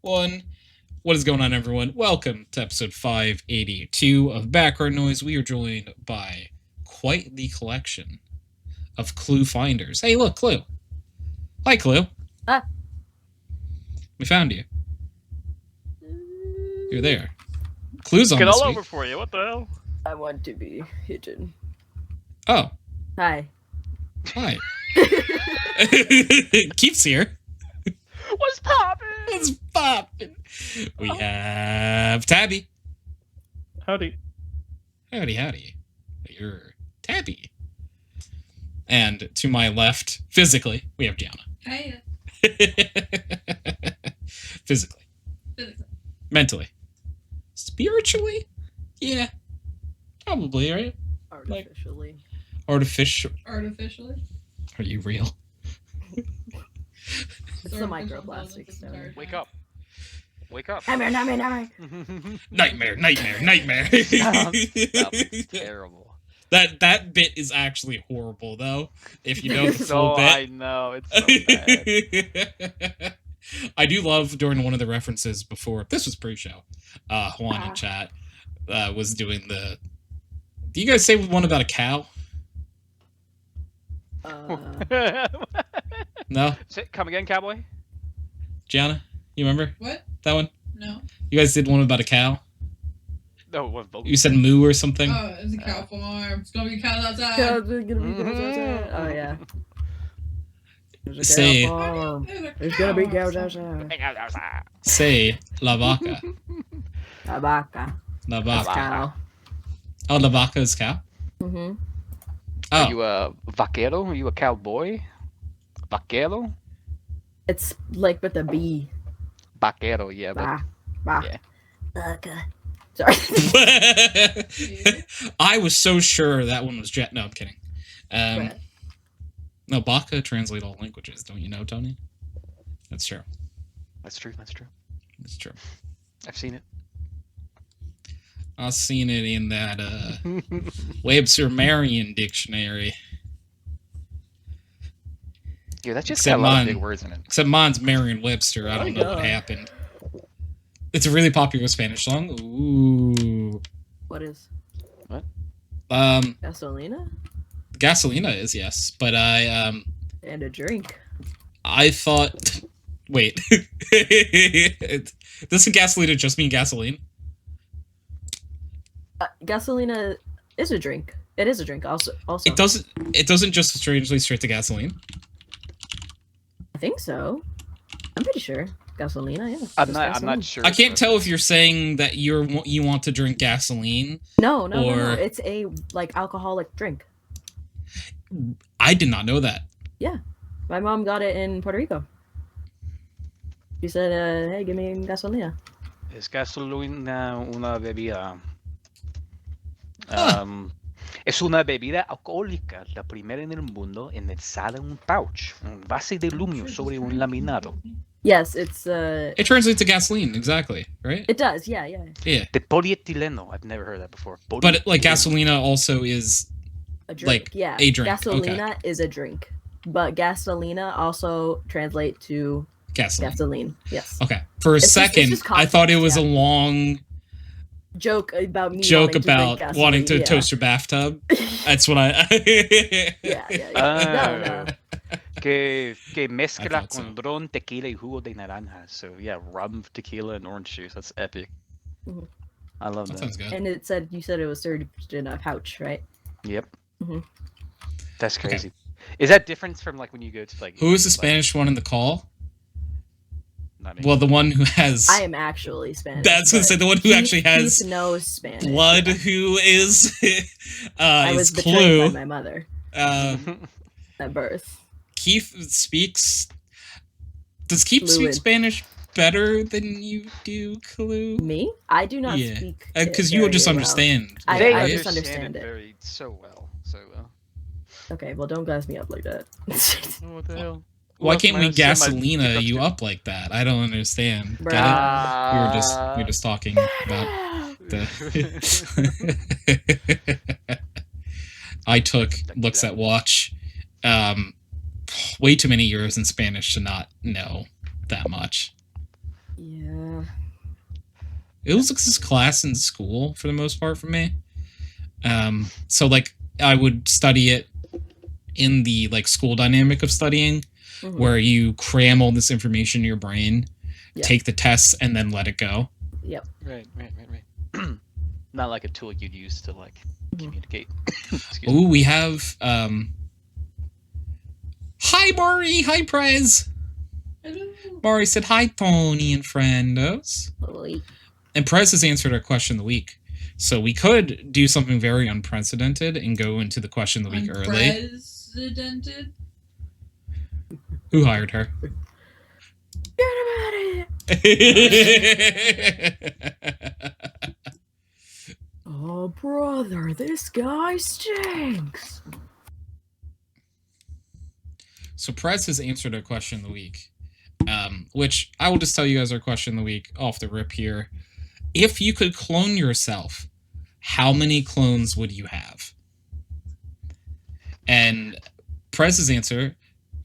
1. What is going on, everyone? Welcome to episode 582 of Background Noise. We are joined by quite the collection of clue finders. Hey, look, Clue. Hi, Clue. Ah. We found you. You're there. Clue's on Get this all week. over for you. What the hell? I want to be hidden. Oh. Hi. Hi. Keith's here. What's poppin'? What's poppin'? We have Tabby. Howdy. Howdy. You're Tabby. And to my left, physically, we have Gianna. Hiya. Physically. Mentally. Spiritually? Yeah. Probably, right? Artificially. Artificially. Are you real? It's the microplastics. Stone. Wake up. Wake up. Nightmare. Nightmare. That was terrible. That bit is actually horrible, though. If you know the full bit. I know. It's so bad. I do love during one of the references before. This was pre-show. Juan in chat was doing the. Do you guys say one about a cow? No. Come again, cowboy? Gianna, you remember What? that one? No. You guys did one about a cow. No, it wasn't vocal. You said moo or something. Oh, it's a cow farm. It's gonna be cows outside. Cows are gonna be cows outside. Oh yeah. There's a Say- cow farm. There's gonna be cows outside. Say la vaca. A vaca. La That's vaca. cow. Oh, la vaca is cow. Mm-hmm. Oh, Are you a vaquero? Are you a cowboy? Vaquero? It's like with a B. Vaquero, yeah. But Ba. yeah. Vaca. Sorry. I was so sure that one was jet. No, I'm kidding. Right. No, Baca translate all languages. Don't you know, Tony? That's true. That's true. That's true. I've seen it. I've seen it in that Webster Merriam dictionary. Yeah, that's just Except got a lot mine. of big words in it. Except mine's Merriam-Webster. I Oh, don't know what God. happened. It's a really popular Spanish song. Ooh. What is? Gasolina? Gasolina is, yes. But And a drink. I thought... Wait. Doesn't gasolina just mean gasoline? Gasolina is a drink. It is a drink. Also. It doesn't just strangely straight to gasoline. I think so. I'm pretty sure. Gasolina, yeah. I'm Just not gasoline. sure. I can't tell if you're saying that you want to drink gasoline. No. Or- It's a like alcoholic drink. I did not know that. My mom got it in Puerto Rico. She said, "Hey, give me gasolina." Es gasolina una bebida. Es una bebida alcohólica, la primera en el mundo en ensala en un pouch, un base de aluminio sobre un laminado. Yes, it's It translates to gasoline, exactly, right? It does, yeah. Yeah. De polietileno. I've never heard that before. But like Polietileno. gasolina also is A drink. Like, yeah. a drink, Gasolina is a drink. But gasolina also translate to gasoline. gasoline. Yes. Okay. For a It's just- second, it's just I thought it was context, a long Joke about me joke wanting to drink about gasoline, wanting to yeah. toast your bathtub. That's what I... Yeah. No. Que I mezcla thought so. con ron, tequila y jugo de naranja. So yeah, rum, tequila, and orange juice. That's epic. Mhm. I love That that. sounds good. And you said it was served in a pouch, right? Yep. Mhm. That's Okay. crazy. Is that different from like when you go to like? Who is the like, Spanish one in the call? Not me. Well, the one who has I am actually Spanish. That's gonna but say the one who Keith- actually has Keith knows Spanish. blood, yeah. who is I is was betrayed Clue. by my mother Um, at birth. Keith speaks. Does Keith speak Fluid. Spanish better than you do, Clue? Me? I do not Yeah. speak. it Because you very just well. understand. I- they right? just understand understand it it. very so well. So well. Okay, well, don't gas me up like that. Oh, what the hell? Why Well, can't we my- so my- gasolina you up like that? I don't understand. Get it? Bruh. We were just talking about the. I took looks at watch. Way too many years in Spanish to not know that much. Yeah. It was like this class in school for the most part for me. So like I would study it in the like school dynamic of studying, where you cram all this information in your brain, take the tests, and then let it go. Yep. Right. Not like a tool you'd use to like communicate. Ooh, we have hi Mari, hi Prez. Hello. Mari said hi Tony and friendos. Oi. And Prez has answered our question of the week. So we could do something very unprecedented and go into the question of the week early. Unprecedented? Who hired her? Get him out of here! Oh, brother, this guy stinks. So Prez has answered our question of the week, which I will just tell you guys our question of the week off the rip here. If you could clone yourself, how many clones would you have? And Prez's answer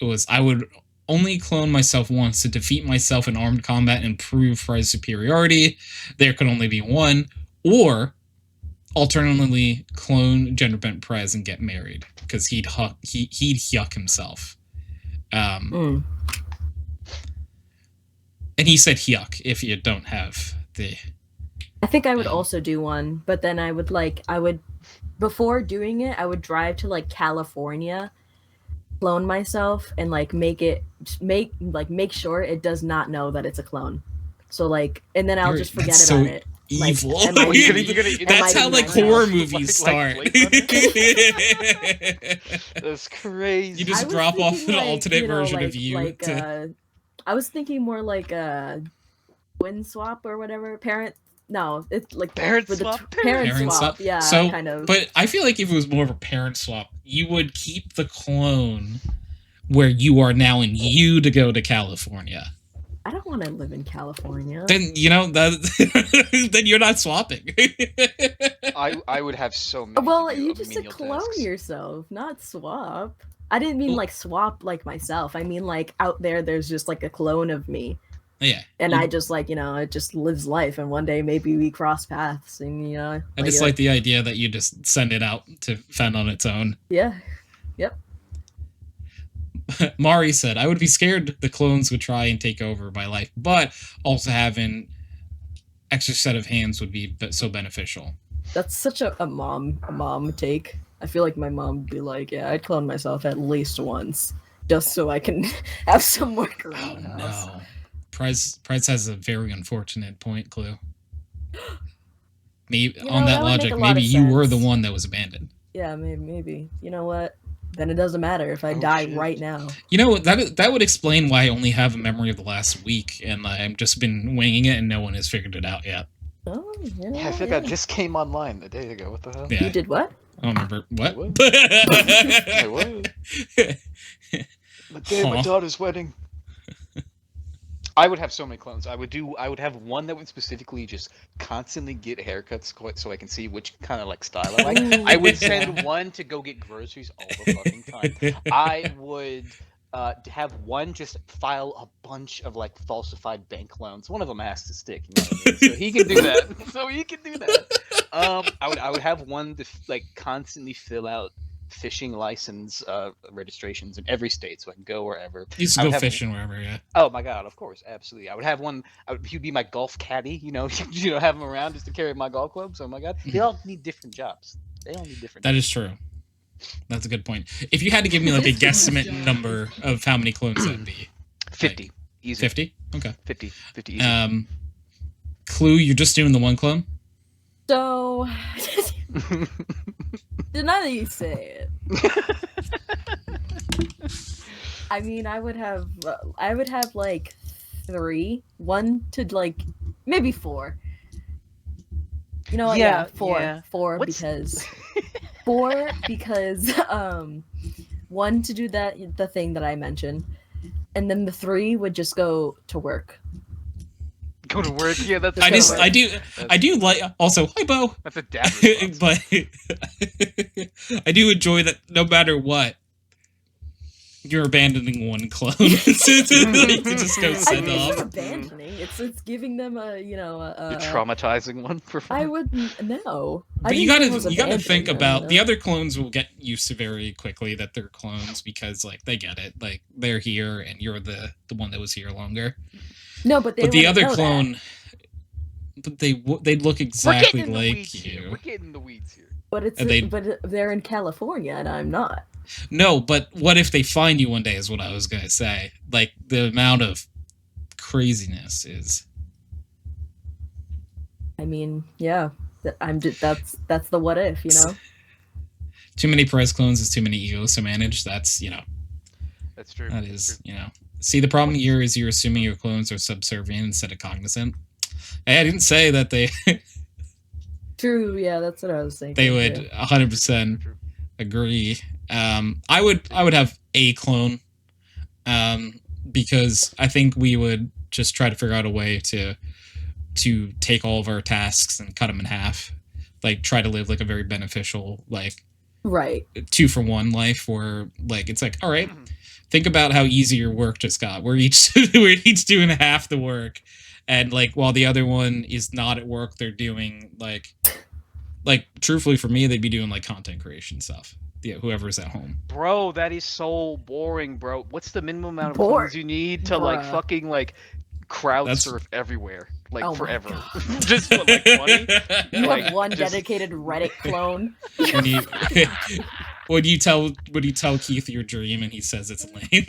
was, I would only clone myself once to defeat myself in armed combat and prove Prez superiority. There could only be one. Or, alternatively, clone gender bent Prez and get married, because he'd yuck himself. And he said yuck if you don't have the... I think I would also do one, but then I would before doing it, I would drive to like California, clone myself, and like make sure it does not know that it's a clone. So like, and then I'll just forget about it. Evil. Like, that's how like horror movies start. That's crazy. You just drop off an alternate version of you. Like, I was thinking more like a twin swap or whatever. No, it's like parent with swap. Parent swap. Yeah, so, kind of. But I feel like if it was more of a parent swap, you would keep the clone where you are now and you to go to California. I don't want to live in California. Then then you're not swapping. I would have so many. Well, you just said clone tasks. yourself, not swap. I didn't mean like swap like myself. I mean like out there's just like a clone of me. Yeah. And I just like, it just lives life, and one day maybe we cross paths, and I just like the idea that you just send it out to fend on its own. Yeah. Yep. Mari said, I would be scared the clones would try and take over my life, but also having extra set of hands would be so beneficial. That's such a mom take. I feel like my mom would be like, yeah, I'd clone myself at least once, just so I can have some work around the house. No. Price has a very unfortunate point, Clue. Maybe on that logic, maybe you were the one that was abandoned. Yeah, maybe. You know what? Then it doesn't matter if I die right now. You know, that would explain why I only have a memory of the last week, and I've just been winging it, and no one has figured it out yet. Oh, yeah, I think I just came online a day ago. What the hell? Yeah. You did what? I don't remember. What? What? The day of my daughter's wedding. I would have so many clones. I would have one that would specifically just constantly get haircuts so I can see which kind of like style I like. I would send one to go get groceries all the fucking time. I would have one just file a bunch of like falsified bank loans. One of them has to stick, you know what I mean? So he can do that. I would have one to like constantly fill out fishing license registrations in every state, so I can go wherever. You used to go fishing wherever, yeah. Oh my god, of course, absolutely. I would have one. He'd be my golf caddy, have him around just to carry my golf clubs. Oh my god, they all need different jobs. They all need different. That is true. That's a good point. If you had to give me like a guesstimate number of how many clones that'd be, 50, easy. 50, okay. 50 easy. Clue, you're just doing the one clone. So, did none of you say it? I mean, I would have like 3, 1 to like maybe 4. You know what? Yeah, 4. Yeah. 4 because 4 because 1 to do the thing that I mentioned, and then the 3 would just go to work. Go to work, yeah. That's. I do like. Also, hi, Bo. That's a dad response. But I do enjoy that no matter what. You're abandoning one clone. So you just go I send mean, it's off. not abandoning. It's giving them a You're traumatizing one for fun. I wouldn't know. But you gotta think about the other clones will get used to very quickly that they're clones because like they get it, like they're here and you're the one that was here longer. No, but the other clone, but they'd look exactly like you. We're getting the weeds here. But but they're in California and I'm not. No, but what if they find you one day? Is what I was gonna say. Like the amount of craziness is. I mean, yeah. That's the what if, you know. Too many Perez clones is too many egos to manage. That's That's true. That is See, the problem here is you're assuming your clones are subservient instead of cognizant. Hey, I didn't say that they. True. Yeah, that's what I was thinking. They would 100% agree. I would have a clone, because I think we would just try to figure out a way to take all of our tasks and cut them in half, like try to live like a very beneficial, like right 2-for-1 life where like it's like, all right, think about how easy your work just got. We're each doing half the work, and like while the other one is not at work, they're doing like truthfully for me, they'd be doing like content creation stuff. Yeah, whoever's at home. Bro, that is so boring, bro. What's the minimum amount of clones you need to like fucking like crowd surf everywhere, like forever? Just for like money. You have one dedicated Reddit clone. Would you tell Keith your dream and he says it's lame?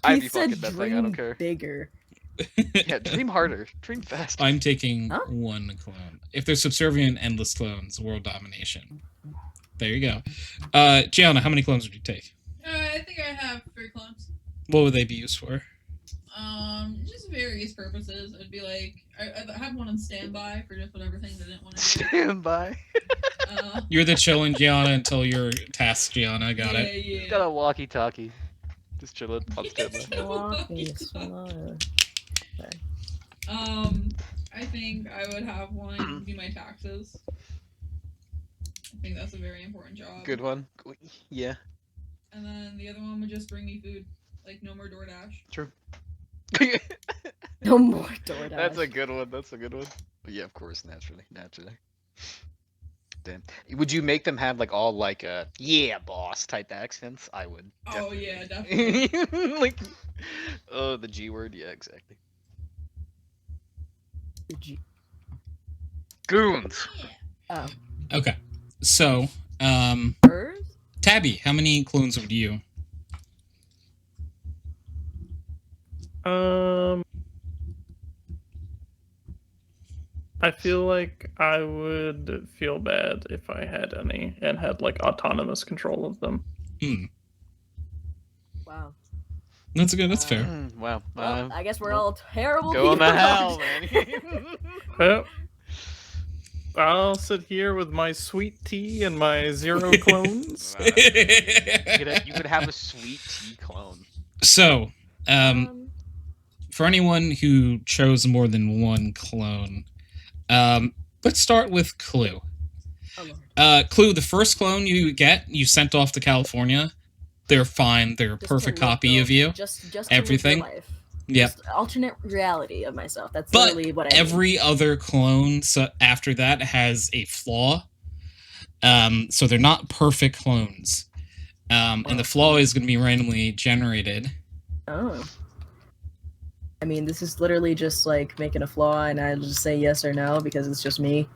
I'd be fucking that thing. I don't care. Bigger. Yeah, dream harder. Dream faster. I'm taking one clone. If there's subservient endless clones, world domination. There you go. Gianna, how many clones would you take? I think I have 3 clones. What would they be used for? Just various purposes. I'd be like, I have one on standby for just whatever things I didn't want to do. Standby. You're the chilling Gianna until your task, Gianna. Got it. Yeah. Got a walkie-talkie. Just chilling on standby. I think I would have one do my taxes. I think that's a very important job. Good one. Yeah. And then the other one would just bring me food. Like, no more DoorDash. True. No more DoorDash. That's a good one. That's a good one. But yeah, of course, naturally. Damn. Would you make them have like all like yeah, boss type accents? I would. Oh yeah, definitely. Like, oh, the G word. Yeah, exactly. Goons. Oh. Okay. So, Tabby, how many clones would you? I feel like I would feel bad if I had any and had like autonomous control of them. Wow. That's fair. Wow. Well, I guess we're all terrible Go people. in the hell, man. Well, I'll sit here with my sweet tea and my 0 clones. You could have a sweet tea clone. So, for anyone who chose more than one clone, let's start with Clue. Clue, the first clone you sent off to California. They're fine. They're a perfect copy of you. Just everything. To live life. Yep. Just alternate reality of myself. That's literally what I every other clone after that has a flaw. So they're not perfect clones. And the flaw is going to be randomly generated. Oh. I mean, this is literally just like making a flaw, and I'll just say yes or no because it's just me.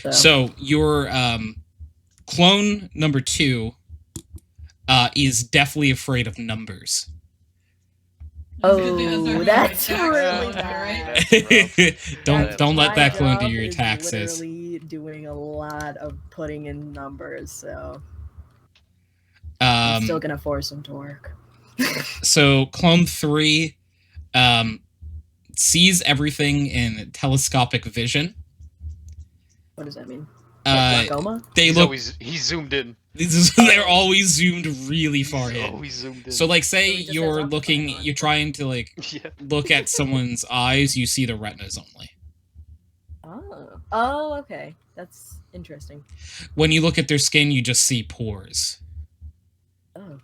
So your clone number 2 is definitely afraid of numbers. Oh, that's really bad. Don't let that clone do your taxes. Literally doing a lot of putting in numbers, so I'm still gonna force him to work. So clone 3 sees everything in telescopic vision. What does that mean? Glaucoma? He's zoomed in. They're always zoomed really far in. Always zoomed in. So like say you're trying to like look at someone's eyes, you see the retinas only. Oh. Oh, okay. That's interesting. When you look at their skin, you just see pores. Oh.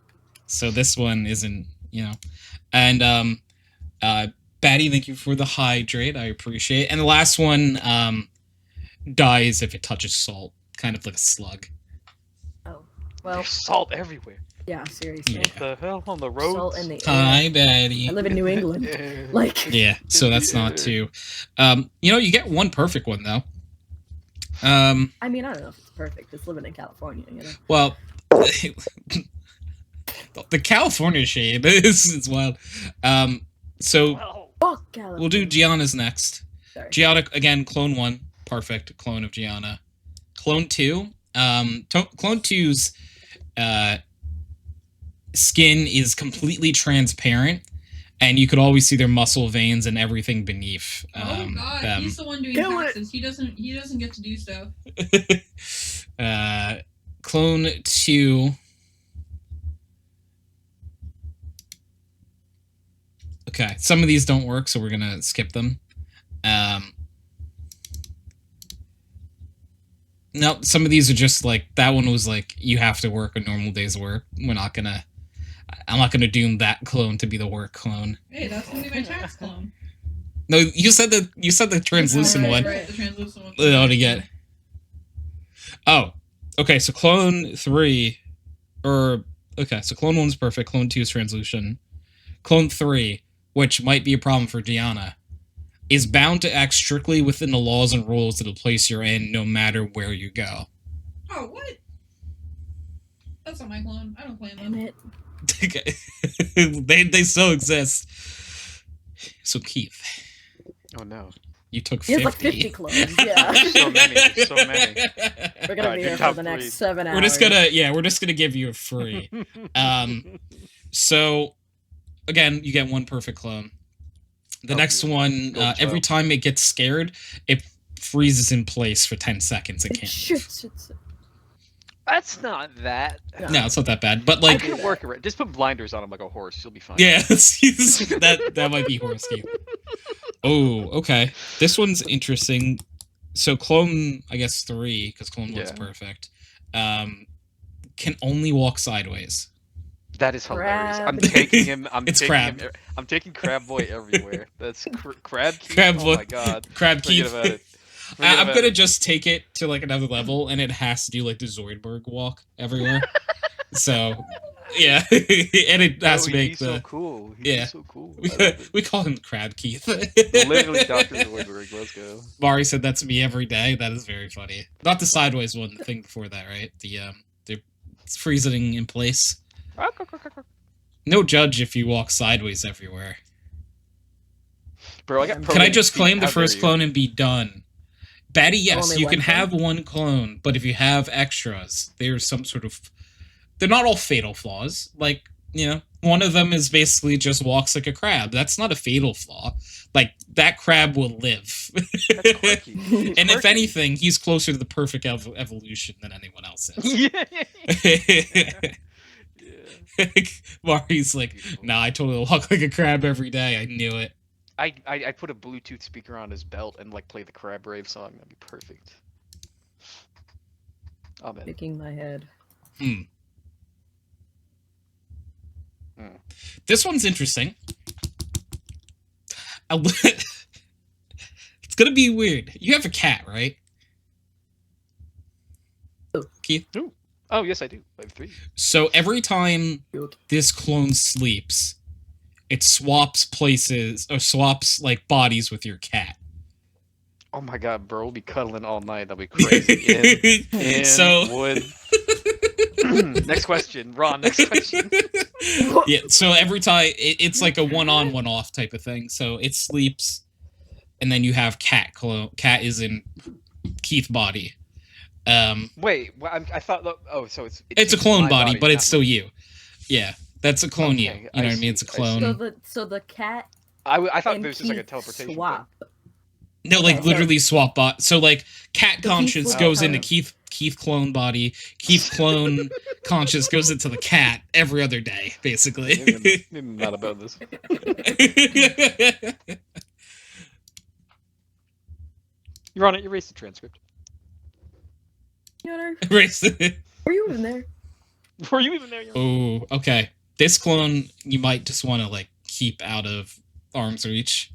So this one isn't, you know. And Batty, thank you for the hydrate. I appreciate it. And the last one dies if it touches salt, kind of like a slug. Oh. Well, There's salt everywhere. yeah, seriously. Yeah. What the hell on the roads? Salt in the air. Hi, Batty. I live in New England. Yeah. Like, Yeah, so that's not too. You know, you get one perfect one though. I mean, I don't know if it's perfect. It's living in California, you know. Well, the California shade is wild. So Well, Fuck California. we'll do Gianna's next. Sorry. Gianna again, clone 1, perfect clone of Gianna. Clone 2, clone 2's skin is completely transparent, and you could always see their muscle veins and everything beneath Oh God, them. he's the one doing Kill it. taxes. He doesn't get to do stuff. Clone 2. Okay, some of these don't work, so we're gonna skip them. No, some of these are just like, that one was like, you have to work a normal day's work. I'm not gonna doom that clone to be the work clone. Hey, that's gonna be my tax clone. No, you said the translucent Oh, right, one. Right, the translucent one. Oh, to get. Oh, okay. So clone 3, or okay. So clone 1's perfect. Clone 2 is translucent. Clone 3, which might be a problem for Gianna, is bound to act strictly within the laws and rules of the place you're in, no matter where you go. Oh, what? That's not my clone. I don't claim Damn them. it. they still exist. So Keith, oh no. you took He 50. has like 50 clones, yeah. So many, there's so many. We're gonna Alright, be do here top for the next three. 7 hours. We're just gonna give you a free. So again, you get one perfect clone. The Oh, next beautiful. one, Golden every child. time it gets scared, it freezes in place for 10 seconds and It can't move. shoots. That's not that. No, it's not that bad. But I like, can work around. Just put blinders on him like a horse. You'll be fine. yeah, that might be horse Keith. Oh, okay. This one's interesting. So clone, I guess 3, because clone 1's Yeah. perfect. Can only walk sideways. That is hilarious. I'm Crab. taking him. It's taking Crab. him. I'm taking Crab Boy everywhere. That's Crab Keith. Crab Oh Boy. my god. Crab Forget Keith. about it. Forget I'm about gonna it. just take it to like another level, and it has to do like the Zoidberg walk everywhere. So, yeah, and it has Oh, to make he's the. so cool. He's yeah. so cool. I love it. We call him Crab Keith. Literally Dr. Zoidberg. Let's go. Mari said that to me every day. That is very funny. Not the sideways one. The thing before that, right? The freezing in place. No judge if you walk sideways everywhere. Bro, I got. Can I programmed just feet. claim the How dare first you. clone and be done? Batty, yes, Only you one can clone? have one clone, but if you have extras, there's some sort of. They're not all fatal flaws. Like, you know, one of them is basically just walks like a crab. That's not a fatal flaw. Like, that crab will live. That's quirky. He's And if quirky. anything, he's closer to the perfect evolution than anyone else is. Yeah. Yeah. Mari's like, Beautiful. nah, I totally walk like a crab every day. I knew it. I put a Bluetooth speaker on his belt and like play the Crab Rave song. That'd be perfect. Amen. Shaking my head. This one's interesting. It's gonna be weird. You have a cat, right? Keith? Oh yes, I do. I have 3. So every time Cute. this clone sleeps, it swaps places or swaps like bodies with your cat. Oh my god, bro, we'll be cuddling all night. That'll be crazy. In So wood. Next question, Ron. Next question. yeah, so every time it's like a one-on, one-off type of thing. So it sleeps, and then you have cat clone. Cat is in Keith's body. Wait, I thought. Oh, so It's a clone my body, but not it's still you. Yeah, that's a clone you. Okay, You know I what I mean? It's a see, I see. clone. So the cat I thought and there was just like a Keith teleportation swap. No, like Okay, so- literally swap bot. So like cat The conscious Keith goes clone. into Keith clone body. Keith clone conscious goes into the cat every other day, basically. Thing. Maybe not about this. You're on it. Erase the transcript. Gianna, Erase it. were you even there? Were you even there? Oh, okay. This clone you might just want to like keep out of arm's reach.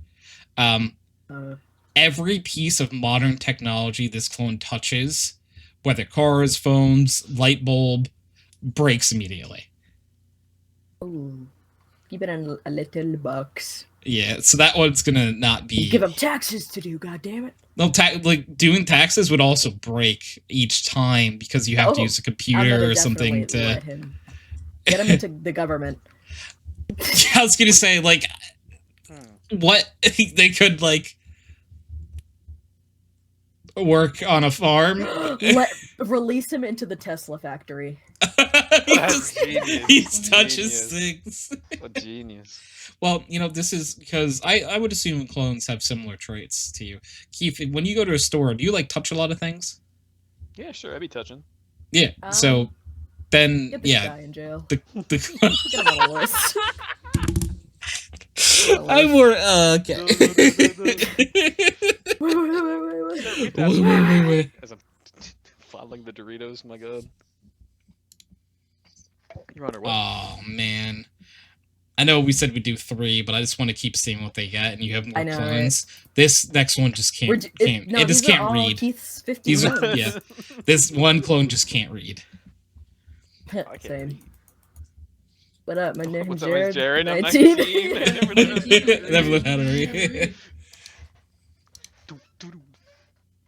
Every piece of modern technology this clone touches, whether cars, phones, light bulb, breaks immediately. Ooh. Keep it in a little box. Yeah, so that one's gonna not be. You give them taxes to do, goddammit. No, like doing taxes would also break each time because you have to use a computer or something to. Let him. Get him into the government. I was gonna say like, what they could like work on a farm. Release him into the Tesla factory. he touches things. A genius. Well, you know, this is because I would assume clones have similar traits to you. Keith, when you go to a store, do you like touch a lot of things? Yeah, sure. I'd be touching. Yeah. So then, get this yeah, guy in jail. the Get him on a list. I'm more okay. Wait. As I'm fondling the Doritos, my god. You're on her what? Oh man. I know we said we'd do 3, but I just want to keep seeing what they get, and you have more clones. Right? This next one just can't. It just can't read. Keith's 50 these are, yeah. This one clone just can't read. Same. What up, my name is Jared? Jared. I'm 19. 19. Never learned how to read.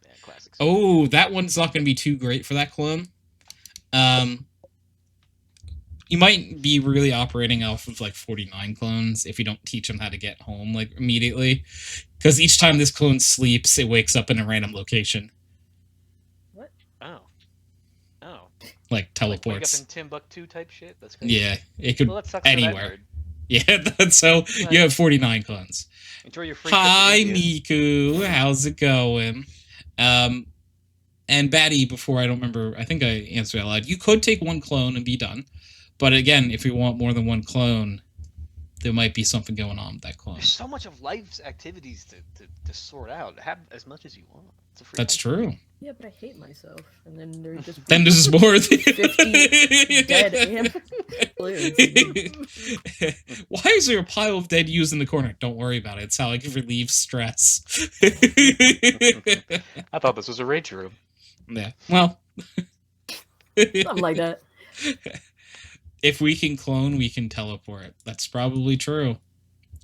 Yeah, classics. Oh, that one's not going to be too great for that clone. You might be really operating off of like 49 clones if you don't teach them how to get home like immediately, because each time this clone sleeps, it wakes up in a random location. What? Oh. Like teleports. Like wake up in Timbuktu type shit. That's crazy. Yeah, it could anywhere. Yeah, that's so you have 49 clones. Enjoy your free Hi, Miku. How's it going? And Batty, before I don't remember, I think I answered out loud. You could take 1 clone and be done. But again, if you want more than 1 clone, there might be something going on with that clone. There's so much of life's activities to sort out. Have as much as you want. It's a free That's true. Yeah, but I hate myself. And then there's just... Then this is more 50 dead balloons. Why is there a pile of dead U's in the corner? Don't worry about it. It's how I can relieve stress. I thought this was a rage room. Yeah. Well. Something like that. If we can clone, we can teleport. That's probably true.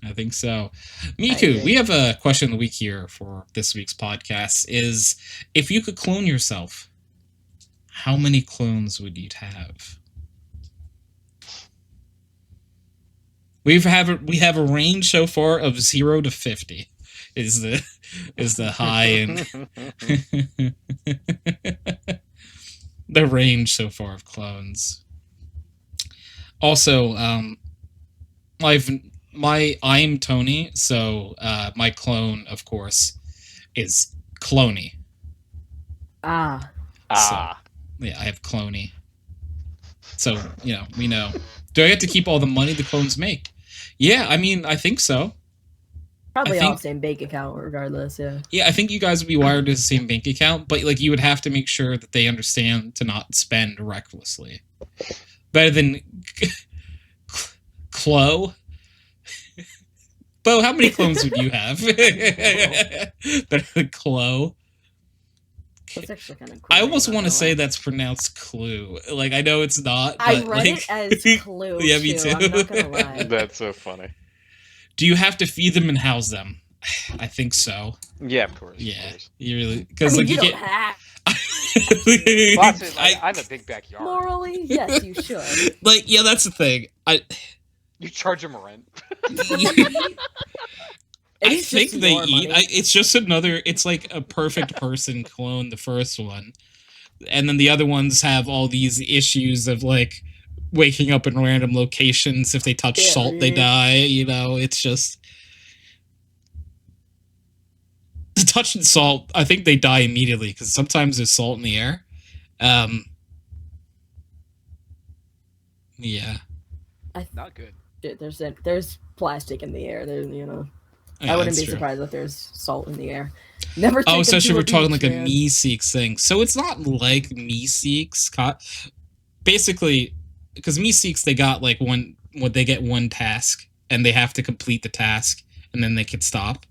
I think so. Miku, we have a question of the week here for this week's podcast. Is if you could clone yourself, how many clones would you have? We have a range so far of 0 to 50. Is the high and the range so far of clones. Also, I'm Tony, so my clone, of course, is Cloney. So, yeah, I have Cloney. So, we know. Do I get to keep all the money the clones make? Yeah, I mean, I think so. Probably all the same bank account, regardless, yeah. Yeah, I think you guys would be wired to the same bank account, but like you would have to make sure that they understand to not spend recklessly. Better than Chloe. Bo, how many clones would you have? Better than Chloe. That's actually kind of cool. I almost want to say that's pronounced Clue. Like, I know it's not. I but, read like, it as Clue. Yeah, me too. I'm not gonna lie. That's so funny. Do you have to feed them and house them? I think so. Yeah, of course. Yeah, of course. you really because like you you don't get. have. I have a big backyard. Morally, yes, you should. Like, yeah, that's the thing. You charge them rent. I think they eat. It's just another. It's like a perfect person clone. The first one, and then the other ones have all these issues of like waking up in random locations. If they touch salt, they die. It's just the touching salt. I think they die immediately because sometimes there's salt in the air. Yeah. Not good. There's plastic in the air. There's I wouldn't that's be true. surprised if there's salt in the air. Never. Oh, take especially them we're to talking beach, like a man. Meeseeks thing. So it's not like Meeseeks. Basically, because Meeseeks, they got like they get one task and they have to complete the task and then they can stop.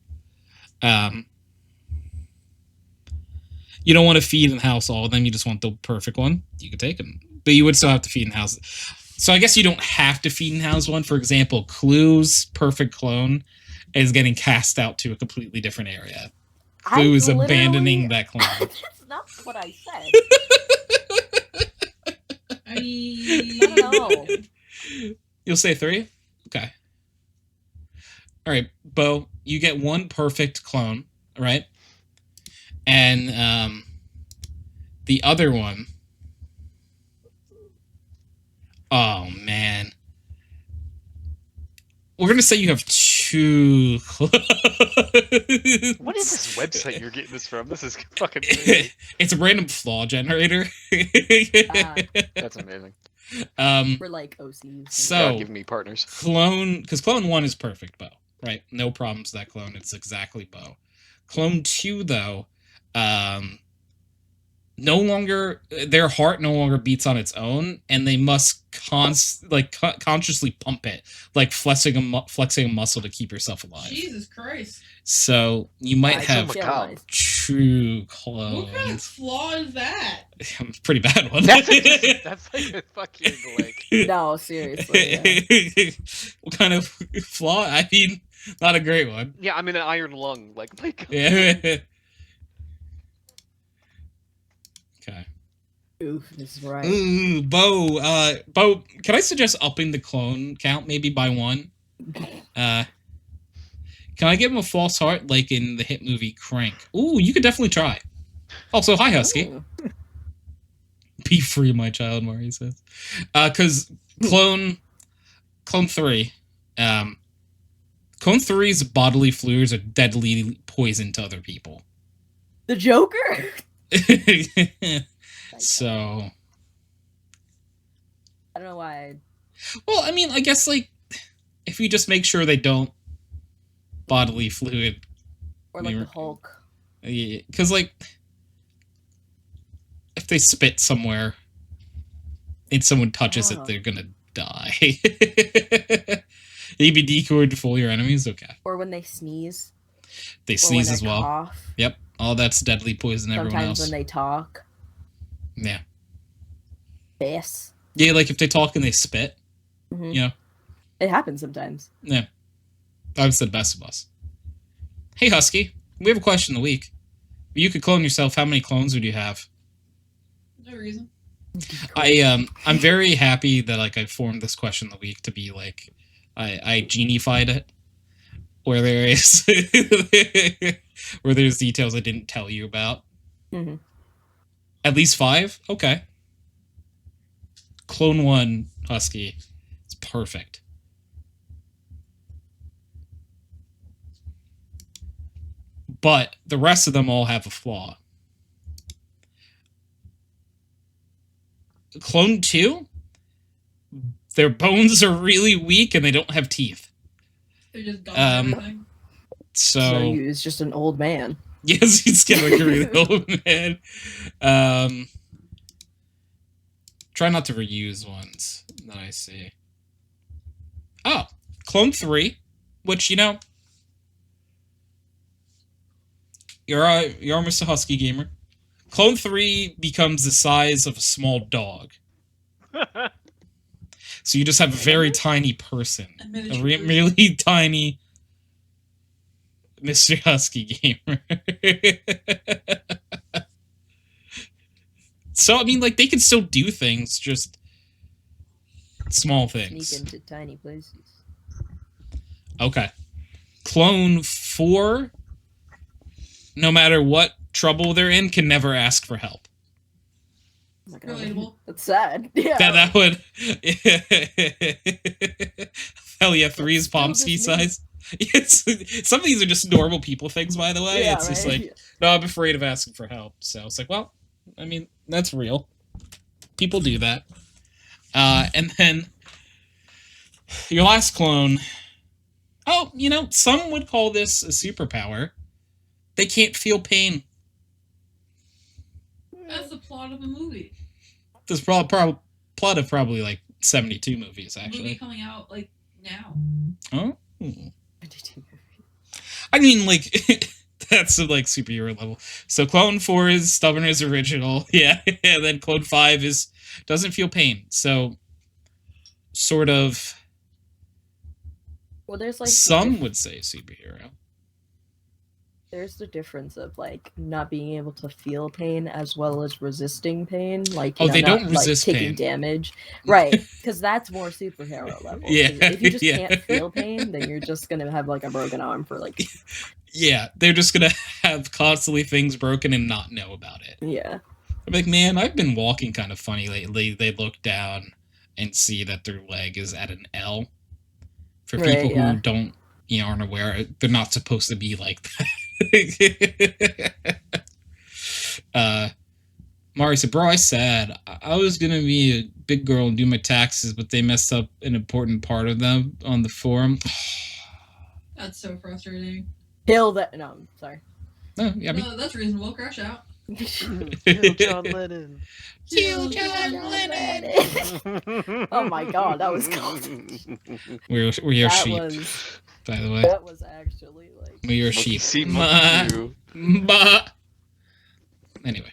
You don't want to feed and house all of them. You just want the perfect one. You could take them, but you would still have to feed and house. So I guess you don't have to feed and house one. For example, Clue's perfect clone is getting cast out to a completely different area. Clue is abandoning that clone. That's not what I said. I mean, I don't know. You'll say 3? Okay. All right, Bo, you get one perfect clone, right? And the other one... Oh, man. We're going to say you have 2 clones. What is this website you're getting this from? This is fucking crazy. It's a random flaw generator. That's amazing. We're like OCs. So, God, give me partners. because clone 1 is perfect, Bo. Right? No problems with that clone. It's exactly Bo. Clone 2, though, no longer, their heart no longer beats on its own, and they must consciously pump it, like flexing a muscle to keep yourself alive. Jesus Christ. So you might have macabre. 2 What kind of clones. flaw is that? Pretty bad one. That's like a fucking like. No, seriously. Yeah. What kind of flaw? I mean, not a great one. Yeah, I'm in an iron lung. Like, my God. Yeah. Okay. Oof, this is right. Ooh, Bo, can I suggest upping the clone count maybe by 1? Can I give him a false heart like in the hit movie Crank? Ooh, you could definitely try. Also, hi, Husky. Ooh. Be free, my child, Mario says. Because Clone 3, Clone 3's bodily fluids are deadly poison to other people. The Joker? So... I don't know why. Well, I mean, I guess, like, if you just make sure they don't bodily fluid... Or like the Hulk. Yeah, because, like, if they spit somewhere and someone touches it, they're gonna die. You'd be decoyed to fool your enemies? Okay. Or when they sneeze. They sneeze as well. Cough. Yep. All that's deadly poison to everyone else. Sometimes when they talk. Yeah. Piss. Yeah, like if they talk and they spit. Mm-hmm. You know? It happens sometimes. Yeah. That's the best of us. Hey, Husky. We have a question of the week. If you could clone yourself, how many clones would you have? No reason. I'm very happy that like I formed this question of the week to be like I genified it. Where there is where there's details I didn't tell you about. Mm-hmm. At least 5? Okay. Clone 1 Husky. It's perfect. But the rest of them all have a flaw. Clone 2? Their bones are really weak and they don't have teeth. They're just gone everything. So he's just an old man. Yes, he's getting like a really old man. Try not to reuse ones that I see. Oh, Clone 3, which, you know, you're Mr. Husky Gamer. Clone 3 becomes the size of a small dog. So you just have a very tiny person. A really tiny Mr. Husky Gamer. So, I mean, like, they can still do things, just small things. Sneak into tiny places. Okay. Clone 4, no matter what trouble they're in, can never ask for help. Oh my God. Relatable. That's sad. Yeah. That would... Hell yeah, 3 is palm ski Still just size. Some of these are just normal people things, by the way. Yeah, It's just right? like, no, I'm afraid of asking for help. So it's like, well, I mean, that's real. People do that. And then your last clone, Oh, some would call this a superpower. They can't feel pain. That's the plot of the movie. This plot of probably like 72 movies, Movie actually. coming out like now. Oh. I mean, like, that's like superhero level. So Clone 4 is stubborn as original. Yeah. And then Clone 5 doesn't feel pain. So, sort of, Well, there's like some would say superhero. There's the difference of like not being able to feel pain as well as resisting pain. Like, they not, don't resist like, taking pain. Damage. Right. Because that's more superhero level. Yeah. If you just Yeah. can't feel pain, then you're just going to have like a broken arm for like. Yeah. They're just going to have constantly things broken and not know about it. Yeah. I'm like, man, I've been walking kind of funny lately. They look down and see that their leg is at an L. For people who don't, aren't aware, they're not supposed to be like that. Mari said, bro, I said I was gonna be a big girl and do my taxes, but they messed up an important part of them on the forum. That's so frustrating. Kill that. No, I'm sorry. No, yeah, No, that's reasonable. Crash out. Kill John Lennon. Kill John Lennon. Oh my god, that was cold. We're your sheep, by the way. That was actually like. We're your sheep. Monkey Anyway.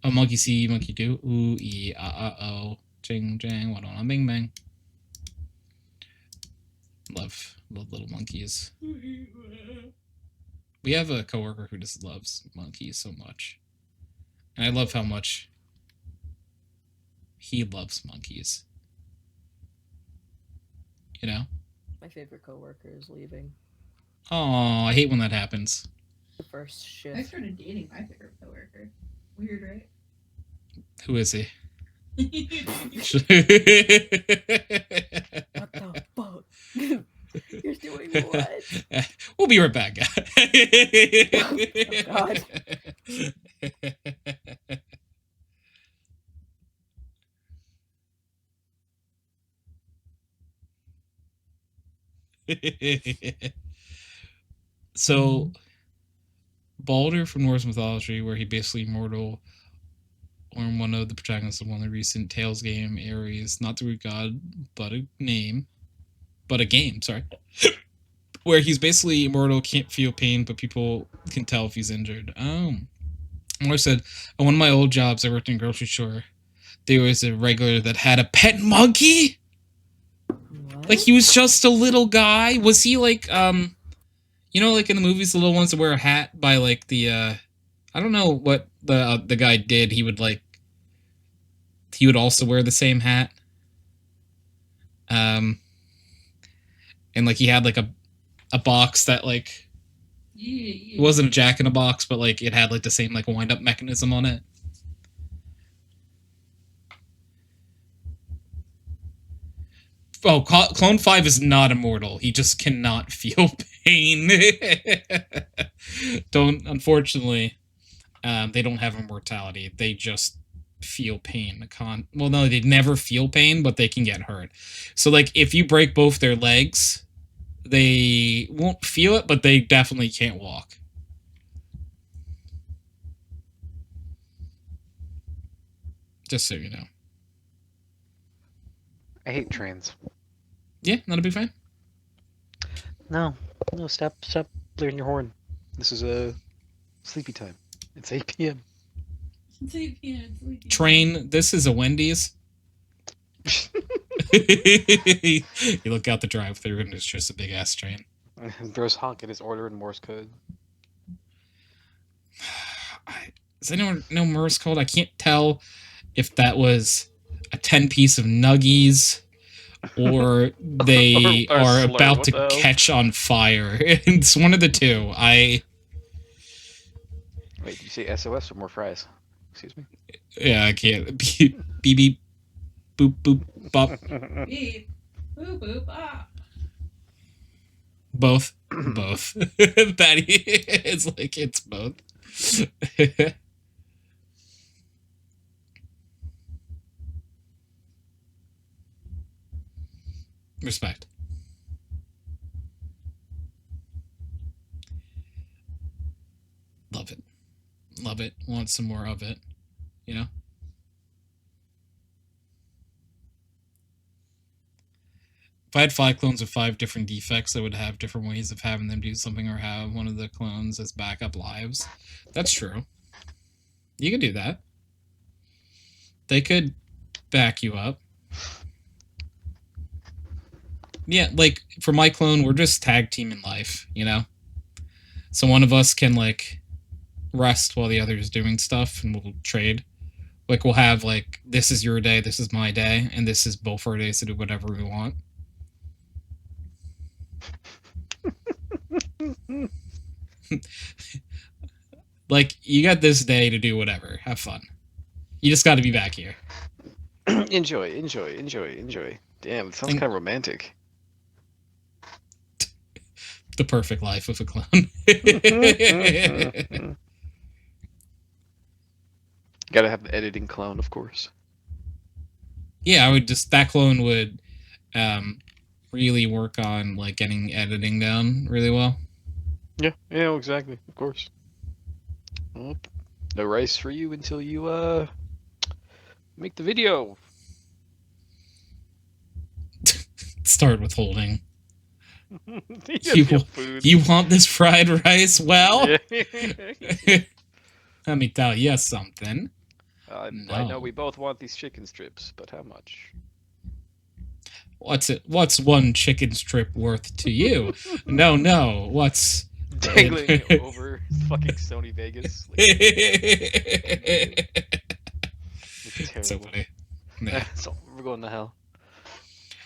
Oh, monkey see, monkey do. Ooh, ee, oh. Jing, jang, what on, bing, bang. Love little monkeys. We have a coworker who just loves monkeys so much. And I love how much he loves monkeys. My favorite coworker is leaving. Oh, I hate when that happens. The first I shift. started dating my favorite coworker. Weird, right? Who is he? What the fuck? You're doing what? We'll be right back. Oh, God. So, Baldur from Norse mythology, where he basically immortal, or one of the protagonists of one of the recent Tales game, Ares, not the root god, but a game, sorry. Where he's basically immortal, can't feel pain, but people can tell if he's injured. Like I said, on one of my old jobs, I worked in a grocery store. There was a regular that had a pet monkey. What? Like, he was just a little guy. Was he like, like in the movies, the little ones that wear a hat by like the, I don't know what the guy did. He would also wear the same hat. And like he had like a box that like, it wasn't a jack in a box, but like it had like the same like wind up mechanism on it. Oh, Clone 5 is not immortal. He just cannot feel pain. Unfortunately, they don't have immortality. They just feel pain. Well, no, they never feel pain, but they can get hurt. So, like, if you break both their legs, they won't feel it, but they definitely can't walk. Just so you know. I hate trains. Yeah, not a big fan? No, stop blaring your horn. This is a sleepy time. It's 8 p.m. It's 8 p.m. Sleepy. Train, this is a Wendy's. You look out the drive-thru and it's just a big-ass train. Bro's honking his order in Morse code. Does anyone know Morse code? I can't tell if that was a 10-piece of nuggies or they Or are slur, about what to the hell? catch on fire. It's one of the two. Wait, did you say SOS or more fries? Excuse me? Yeah, I can't. Beep, beep, boop, boop, bop. Beep. Boop, boop, ah. Both. Both. Patty, it's like, it's both. Respect. Love it. Want some more of it. You know? If I had 5 clones with 5 different defects, I would have different ways of having them do something or have one of the clones as backup lives. That's true. You could do that. They could back you up. Yeah, like, for my clone, we're just tag team in life, you know? So one of us can, like, rest while the other is doing stuff, and we'll trade. Like, we'll have, like, this is your day, this is my day, and this is both our days to do whatever we want. Like, you got this day to do whatever. Have fun. You just got to be back here. Enjoy. Damn, it sounds kind of romantic. The perfect life of a clone. Gotta have the editing clone, of course. Yeah, I would just, that clone would really work on, like, getting editing down really well. Yeah, exactly, of course. Well, no rice for you until you make the video. Start withholding. Food. You want this fried rice? Well, Yeah. let me tell you something. I No. know we both want these chicken strips, but how much? What's one chicken strip worth to you? No. What's Dangling over fucking Sony Vegas. It's so funny. Yeah. So we're going to hell.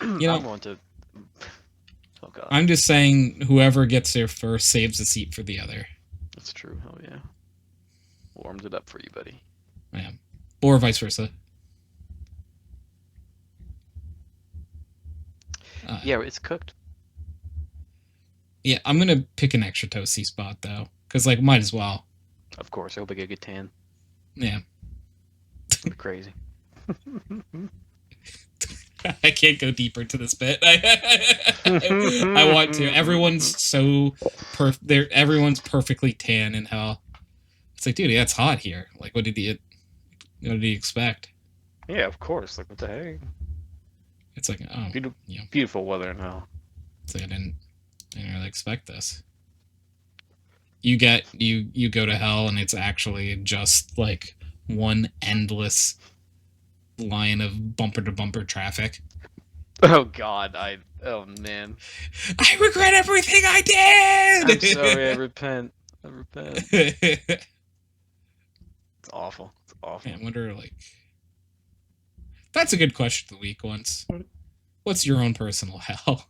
You know, I'm going to. Oh god. I'm just saying, whoever gets there first saves a seat for the other. That's true. Hell yeah. Warmed it up for you, buddy. Yeah. Or vice versa. Yeah, it's cooked. Yeah, I'm gonna pick an extra toasty spot though, because like might as well. Of course, I hope I get a good tan. Yeah. That'd be crazy. I can't go deeper into this bit. I want to. Everyone's so everyone's perfectly tan in hell. It's like, dude, that's hot here. Like, what did he expect? Yeah, of course. Like, what the heck? It's like, oh, Beautiful weather now. it's like I didn't really expect this. You go to hell, and it's actually just like one endless line of bumper to bumper traffic. Oh god, oh man. I regret everything I did. I'm sorry, I repent. It's awful. It's awful. I wonder, like, that's a good question of the week once. What's your own personal hell?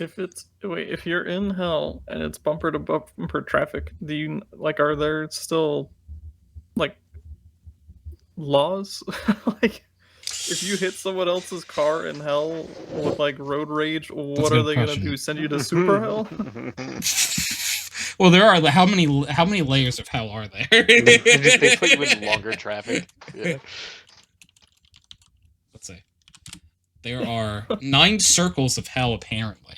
If you're in hell and it's bumper to bumper traffic, do you are there still laws? Like, if you hit someone else's car in hell with road rage, what are they gonna do? Send you to super hell? Well, there are. How many layers of hell are there? They put you in longer traffic. Yeah. Let's see. There are 9 circles of hell, apparently.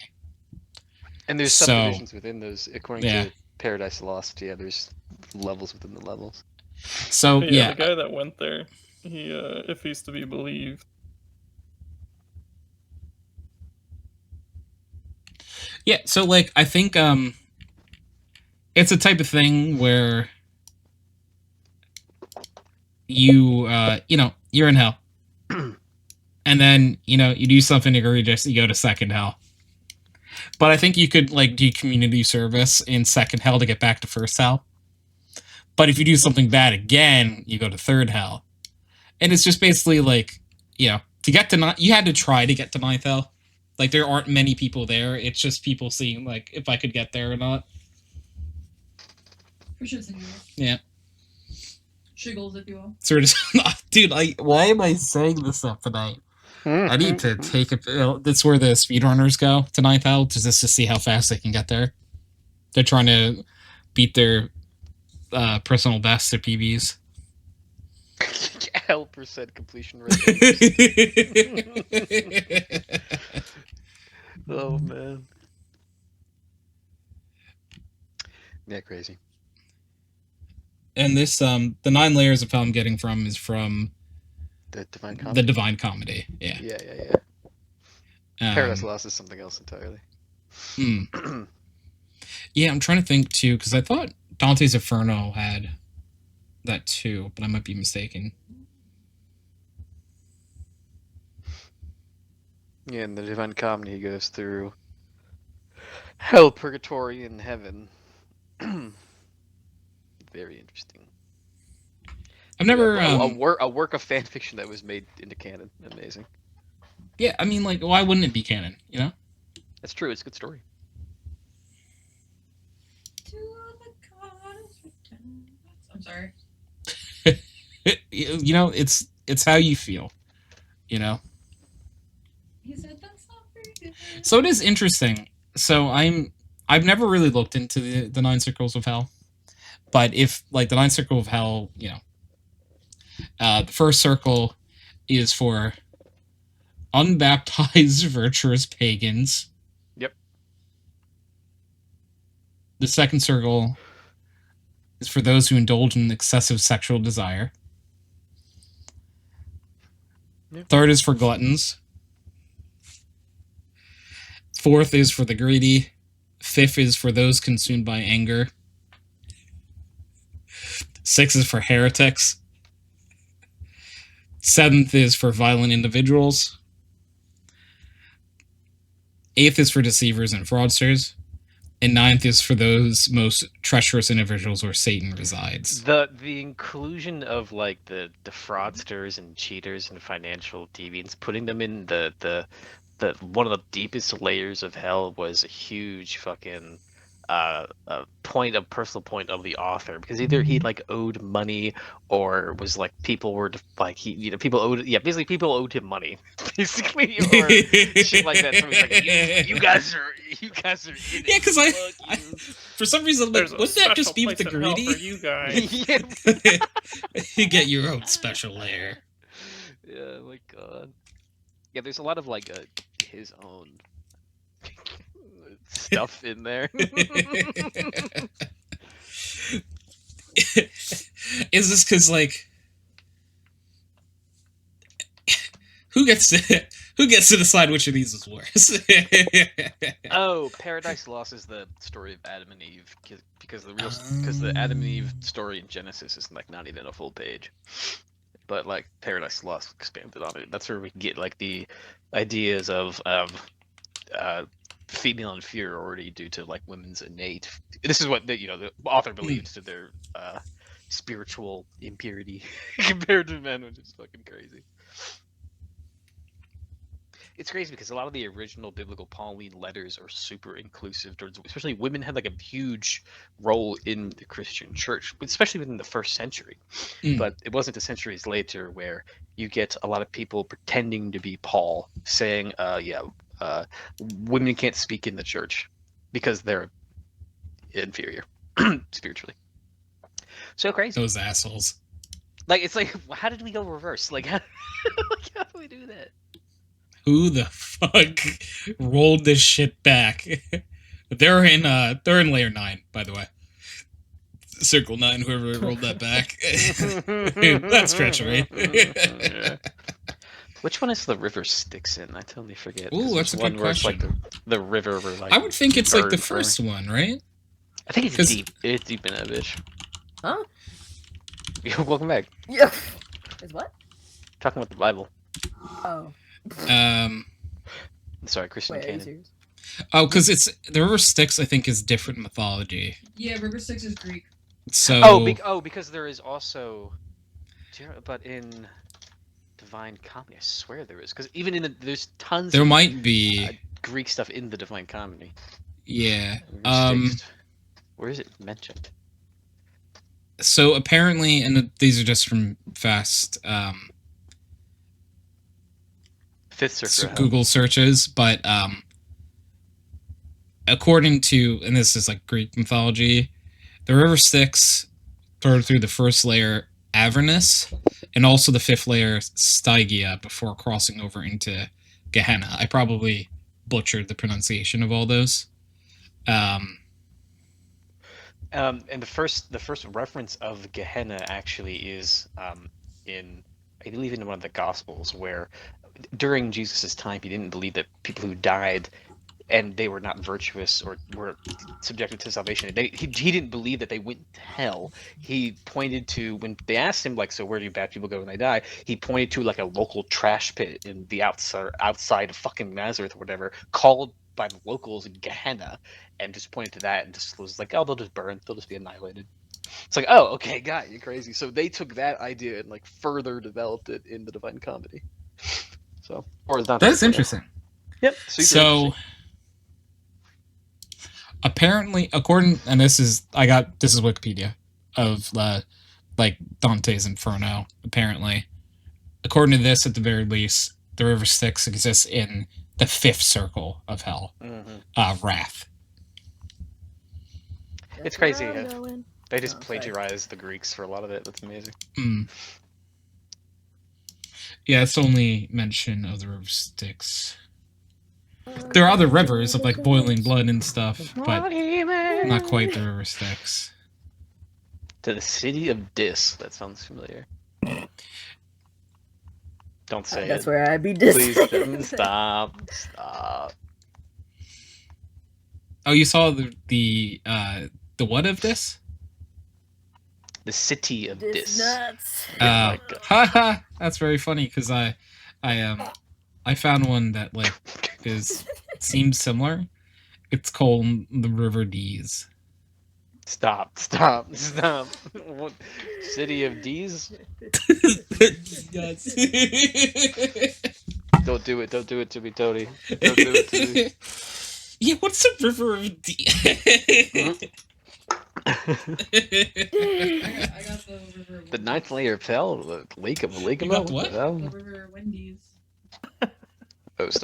And there's subdivisions within those, according to Paradise Lost. Yeah, there's levels within the levels. So yeah, the guy that went there, he if he's to be believed. Yeah, so I think it's a type of thing where you you're in hell. And then, you do something egregious, you go to second hell. But I think you could do community service in second hell to get back to first hell. But if you do something bad again, you go to third hell. And it's just basically to get to you had to try to get to ninth hell. There aren't many people there. It's just people seeing if I could get there or not. For shits and giggles. Yeah. Shiggles, if you will. Sort of, dude. Why am I saying this stuff tonight? I need to take a. That's where the speedrunners go to ninth hell, just to see how fast they can get there. They're trying to beat their personal best at PBs. Hell % completion rate. Oh man. Yeah, crazy. And this the 9 layers of hell I'm getting from is from The Divine Comedy. the Divine Comedy. Yeah. Yeah. Paradise Lost is something else entirely. Yeah, I'm trying to think too because I thought Dante's Inferno had that too, but I might be mistaken. Yeah, in the Divine Comedy, he goes through hell, purgatory, and heaven. Very interesting. I've never a work of fan fiction that was made into canon. Amazing. Yeah, I mean, like, why wouldn't it be canon? You know, that's true. It's a good story. I'm sorry. You know, it's how you feel. You know. He said that's not very good. So it is interesting. So I've never really looked into the 9 circles of hell, but if like the 9 circle of hell, you know, the first circle is for unbaptized virtuous pagans. Yep. The second circle is for those who indulge in excessive sexual desire. Yep. Third is for gluttons. Fourth is for the greedy. Fifth is for those consumed by anger. Sixth is for heretics. Seventh is for violent individuals. Eighth is for deceivers and fraudsters. And ninth is for those most treacherous individuals where Satan resides. The inclusion of like the fraudsters and cheaters and financial deviants, putting them in the one of the deepest layers of hell was a huge fucking personal point of the author, because either he like owed money or was like people were like people owed people owed him money basically or shit like that. So he's like, you guys are in yeah, because it. I for some reason like, wouldn't that just be with the greedy? For you guys. You get your own special layer. Yeah, my god. Yeah, there's a lot of like his own stuff in there. Is this because like who gets to decide which of these is worse? Oh, Paradise Lost is the story of Adam and Eve, because the Adam and Eve story in Genesis is like not even a full page, but like Paradise Lost expanded on it. That's where we get like the ideas of female inferiority due to like women's innate. This is what the author believes to their spiritual impurity compared to men, which is fucking crazy. It's crazy because a lot of the original biblical Pauline letters are super inclusive towards, especially women had like a huge role in the Christian church, especially within the first century. But it wasn't the centuries later where you get a lot of people pretending to be Paul saying, women can't speak in the church because they're inferior spiritually. So crazy. Those assholes. Like, it's like, how did we go reverse? Like, how do we do that? Who the fuck rolled this shit back? They're in layer 9, by the way. Circle 9, whoever rolled that back. That's treachery. Yeah. Which one is the river Styx in? I totally forget. Ooh, that's a good question. It's like the river where like I would think it's like the first one, right? I think it's deep. It's deep in that bitch. Huh? Welcome back. Yeah. Is what? Talking about the Bible. Oh. Sorry, Christian Wait, are you canon. serious? Oh, because it's the river Styx. I think is different mythology. Yeah, River Styx is Greek. So because there is also, but in Divine Comedy, I swear there is, because even in there's tons. There of, might be Greek stuff in the Divine Comedy. Yeah. Where is it mentioned? So apparently, and these are just from fast Fifth Circle Google searches, but according to, and this is like Greek mythology, the river Styx flowed through the first layer Avernus and also the fifth layer Stygia before crossing over into Gehenna. I probably butchered the pronunciation of all those. And the first reference of Gehenna actually is in, I believe, in one of the Gospels, where during Jesus' time he didn't believe that people who died and they were not virtuous or were subjected to salvation, he didn't believe that they went to hell. He pointed to, when they asked him, like, so where do bad people go when they die, he pointed to like a local trash pit in the outside of fucking Nazareth or whatever, called by the locals Gehenna, and just pointed to that and just was like, oh, they'll just burn, they'll just be annihilated. It's like, oh, okay, God, you're crazy. So they took that idea and like further developed it in the Divine Comedy. So, or it's not. That's interesting. Yep. Super So interesting. apparently, according, and this is Wikipedia of like Dante's Inferno. Apparently, according to this, at the very least, the river Styx exists in the 5th circle of hell, Wrath. It's crazy. They just plagiarized the Greeks for a lot of it. That's amazing. Yeah, it's only mention of the river Styx. There are other rivers of like boiling blood and stuff, but not quite the river Styx. To the city of Dis. That sounds familiar. Don't say That's it. where I'd be dis. Please don't. Stop. Oh, you saw the what of this? The city of Dis. Nuts. Haha, that's very funny because I found one that like seems similar. It's called the River Dees. Stop. What? City of D's? Yes. Don't do it to me, Tony. Don't do it to me. Yeah, what's the River of Dees? I got the river. The 9th layer of hell? The lake of You got the what? The river Wendy's. Most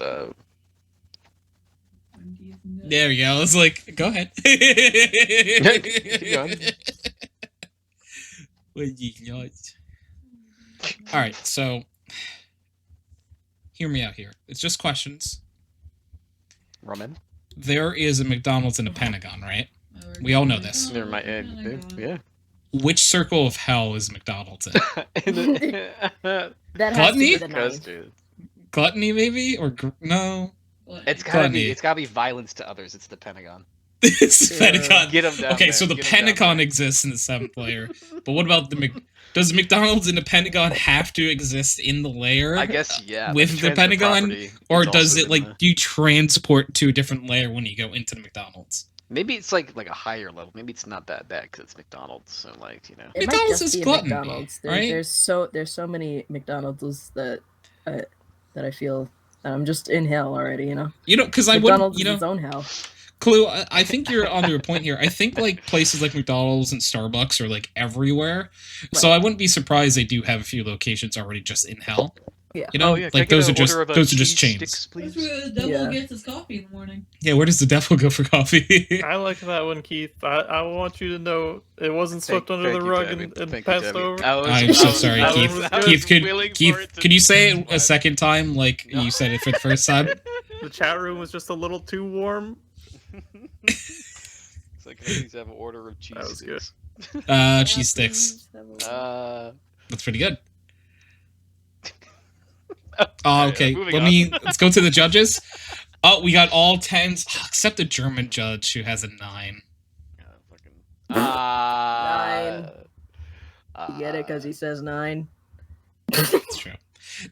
Wendy's nuts. There we go. I was like, go ahead. All right, so hear me out here. It's just questions. Roman? There is a McDonald's and a Pentagon, right? We all know this. Never mind. Yeah. Which circle of hell is McDonald's in? That has Gluttony? to be the 9th. Gluttony, maybe? Or no? It's Gluttony. gotta be violence to others. It's the Pentagon. It's the Pentagon. Get them down Okay, there. so the Get 'em down Pentagon there. exists in the 7th layer. But what about does McDonald's and the Pentagon have to exist in the layer? I guess, yeah. With like, the transit Pentagon? property Or is does also it, like, in the- do you transport to a different layer when you go into the McDonald's? Maybe it's like a higher level. Maybe it's not that bad because it's McDonald's. So like, you know. It McDonald's might just is be a gluttony, McDonald's. right? There's so many McDonald's that I feel I'm just in hell already. You know. You know, because I would, McDonald's you is know, its own hell. Clue, I think you're onto a point here. I think like places like McDonald's and Starbucks are like everywhere, so I wouldn't be surprised they do have a few locations already just in hell. Yeah. You know, Can I like get those an are just order of, chains. cheese sticks, That's please? where the devil Yeah. gets his coffee in the morning. Yeah, where does the devil go for coffee? I like that one, Keith. I want you to know it wasn't swept under Thank the you, rug Tabby. and Thank you, passed Tabby. over. I'm so sorry, I Keith. was- Keith, willing Keith, for it to could you say be it a second time like you said it for the first time? The chat room was just a little too warm. It's like, can I please have an order of cheese That was good. sticks? Cheese sticks. That's pretty good. Oh, okay. moving on. Let's go to the judges. Oh, we got all 10s, except the German judge who has a 9. Nine. You get it because he says 9. That's true.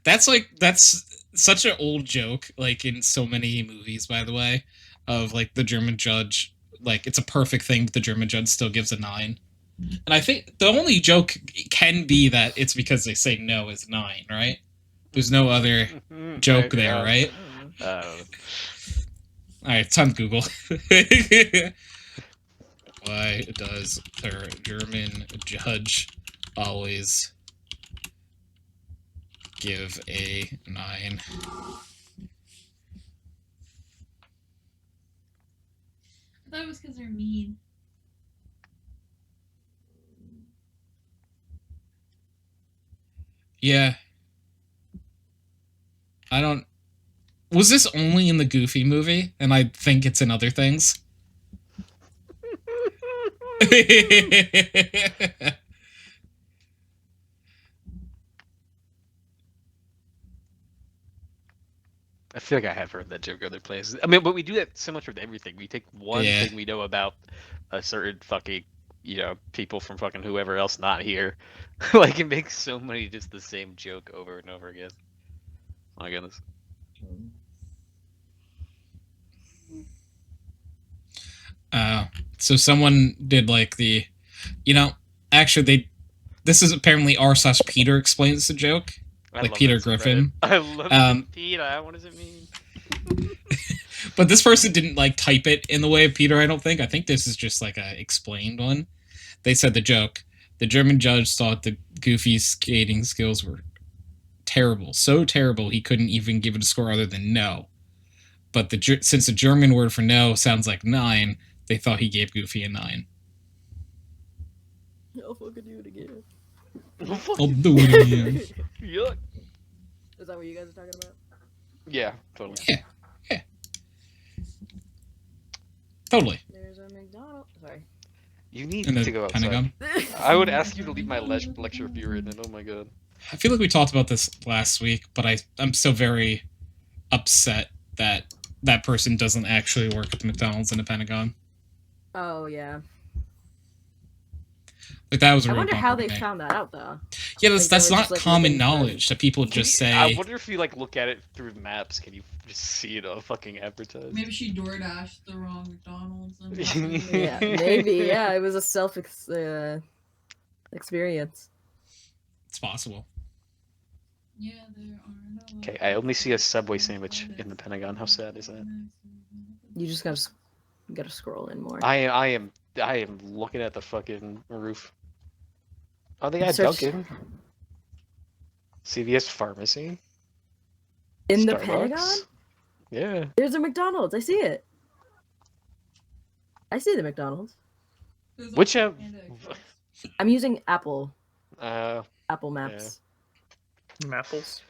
That's such an old joke, like in so many movies, by the way, of like the German judge, like it's a perfect thing, but the German judge still gives a 9. And I think the only joke can be that it's because they say no is 9, right? There's no other joke there, right? Alright, time to Google. Why does the German judge always give a 9? I thought it was because they're mean. Yeah. I don't... Was this only in the Goofy movie? And I think it's in other things? I feel like I have heard that joke other places. I mean, but we do that so much with everything. We take one Yeah. thing we know about a certain fucking, people from fucking whoever else not here. Like, it makes so many just the same joke over and over again. My goodness. So someone did like the, actually this is apparently r/Peter explains the joke. Like Peter Griffin. I love it. Peter, what does it mean? But this person didn't like type it in the way of Peter, I don't think. I think this is just like a explained one. They said the joke. The German judge thought the Goofy's skating skills were terrible. So terrible he couldn't even give it a score other than no. But since the German word for no sounds like 9, they thought he gave Goofy a 9. I'll fucking do it again. I'll do it again. Yuck. Is that what you guys are talking about? Yeah, totally. Yeah. Totally. There's a McDonald's. Sorry. You need And to the go outside. Pentagon. I would ask you to leave my lecture if you were in it. Oh my god. I feel like we talked about this last week, but I'm so very upset that that person doesn't actually work at the McDonald's in the Pentagon. Oh yeah. Like that was a I real wonder how bummer they to me. found that out though. Yeah, Like, that's they were not just, like, common looking for- knowledge that people just say. I wonder if you look at it through maps, can you just see it all fucking advertised? Maybe she door dashed the wrong McDonald's. And Yeah, maybe. Yeah, it was a self experience. It's possible. Yeah, there are no. Okay, I only see a Subway sandwich in the Pentagon. How sad is that? You just gotta scroll in more. I am looking at the fucking roof. Oh, they got Search- Dunkin'. CVS Pharmacy. In the Starbucks. Pentagon? Yeah. There's a McDonald's. I see it. I see the McDonald's. Which I'm using Apple uh Maps. Mapples.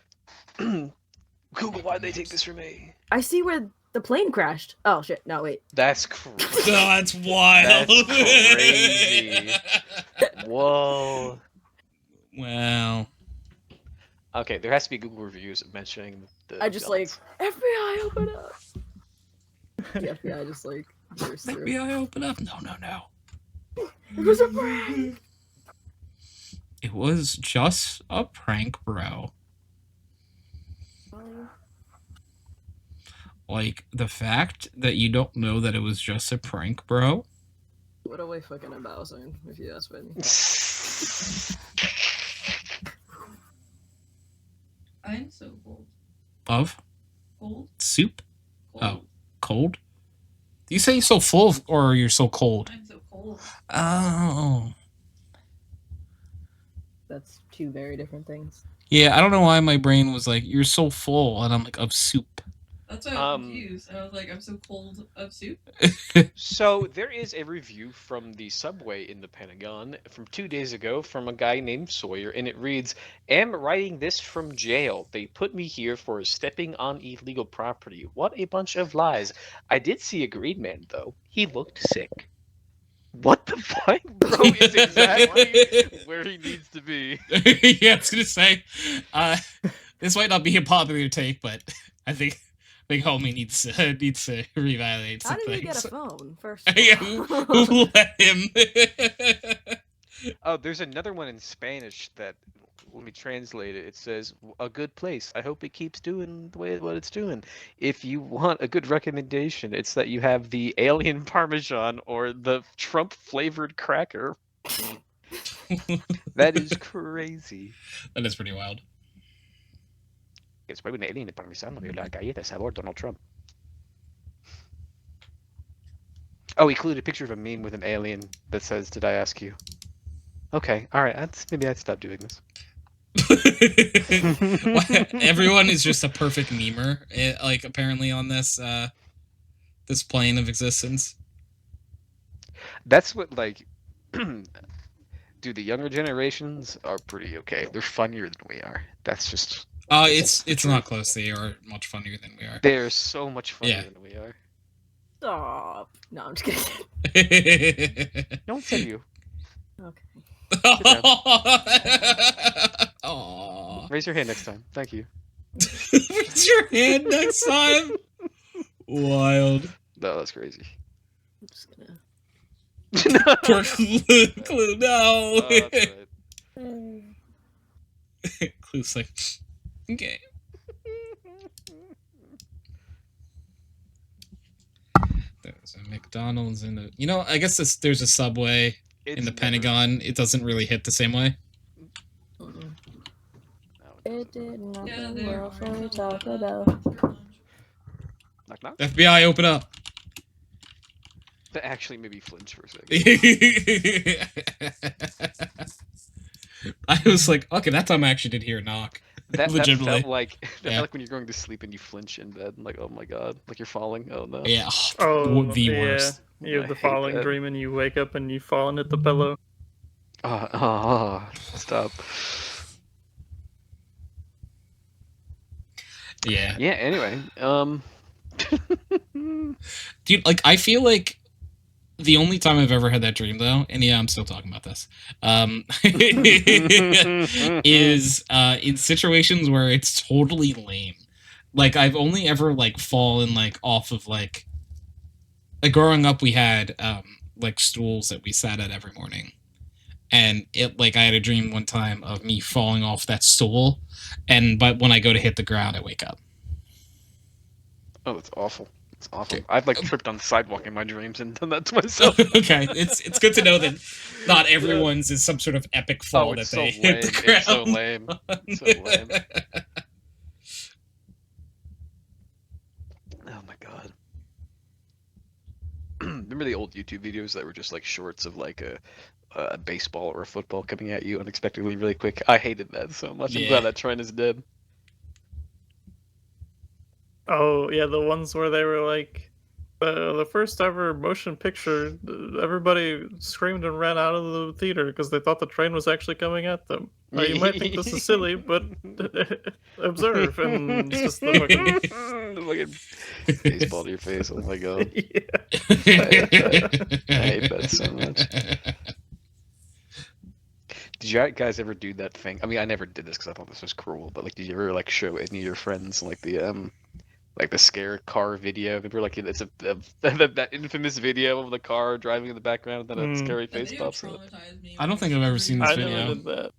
Google, why'd they take this from me? I see where the plane crashed. Oh shit! No, wait. That's crazy. Oh, that's wild. That's crazy. Whoa. Wow. Okay, there has to be Google reviews mentioning the. I just like McDonald's. FBI open up. The FBI just like burst through. FBI, open up. No. It was a prank. It was just a prank, bro. Like, the fact that you don't know that it was just a prank, bro. What a way fucking embarrassing, if you ask me. I'm so cold. Of Cold? soup? Cold. Oh, cold? Do you say you're so full or you're so cold? I'm so cold. Oh. That's two very different things. Yeah, I don't know why my brain was like, you're so full. And I'm like, of soup. That's why I'm confused. I was like, I'm so cold of soup. So there is a review from the subway in the Pentagon from 2 days ago from a guy named Sawyer, and it reads, "Am writing this from jail. They put me here for stepping on illegal property. What a bunch of lies. I did see a green man though. He looked sick." What the fuck? Bro is exactly where he needs to be. Yeah, I was gonna say, this might not be a popular take, but I think homie needs to reevaluate How some did things. he get a phone first? Of Yeah, all? who let him? Oh, there's another one in Spanish that, let me translate it. It says, "A good place. I hope it keeps doing the way what it's doing. If you want a good recommendation, it's that you have the alien parmesan or the Trump flavored cracker." That is crazy. That is pretty wild. It's probably an alien parmesan or la galleta sabor Donald Trump. Oh, he included a picture of a meme with an alien that says, "Did I ask you?" Okay, all right. Maybe I'd stop doing this. Everyone is just a perfect memer, like apparently on this this plane of existence. That's what like, dude. The younger generations are pretty okay. They're funnier than we are. That's just. It's not close. They are much funnier than we are. They're so much funnier Yeah. than we are. Stop. No, I'm just kidding. No one said you. Okay. Aww. Raise your hand next time. Thank you. Raise your hand next time. Wild. No, that's crazy. I'm just gonna. Poor Clue, no. Oh, that's right. Clue's like, okay. There's a McDonald's in the. You know, I guess there's a Subway in the It's Pentagon. It doesn't really hit the same way. Mm-mm. never- It did not Yeah, go there well are. for me Taco Bell. Knock knock. FBI, open up. That actually made me flinch for a second. I was like, okay, that time I actually did hear a knock. That Legitimately. felt like Yeah. like when you're going to sleep and you flinch in bed. Like, oh my god, like you're falling. Oh no. Yeah. Oh, the worst. Yeah. You I have the hate falling that. dream and you wake up and you fall into the pillow. Stop. Yeah. Yeah. Anyway, Dude, like, I feel like the only time I've ever had that dream, though, and yeah, I'm still talking about this, is in situations where it's totally lame. Like, I've only ever, like, fallen, like, off of, like growing up, we had, like, stools that we sat at every morning. And it, like, I had a dream one time of me falling off that stool, but when I go to hit the ground, I wake up. Oh, it's awful. It's awful. Okay. I've like tripped on the sidewalk in my dreams and done that to myself. Okay, it's good to know that not everyone's is some sort of epic fall Oh, that it's so they lame. hit the ground. It's so lame. It's so lame. Oh my god. Remember the old YouTube videos that were just like shorts of like a baseball or a football coming at you unexpectedly really quick? I hated that so much. I'm Yeah. glad that trend is dead. Oh, yeah, the ones where they were like, the first ever motion picture, everybody screamed and ran out of the theater because they thought the train was actually coming at them. You might think this is silly, but observe, and it's just the fucking... The fucking baseball to your face. Oh my god. Yeah. I hate that so much. Did you guys ever do that thing? I mean, I never did this because I thought this was cruel. But like, did you ever like show any of your friends like the scare car video? Remember, like it's that infamous video of the car driving in the background and then a scary That face video pops up. traumatized me. I don't think I've ever seen this I video. never did that.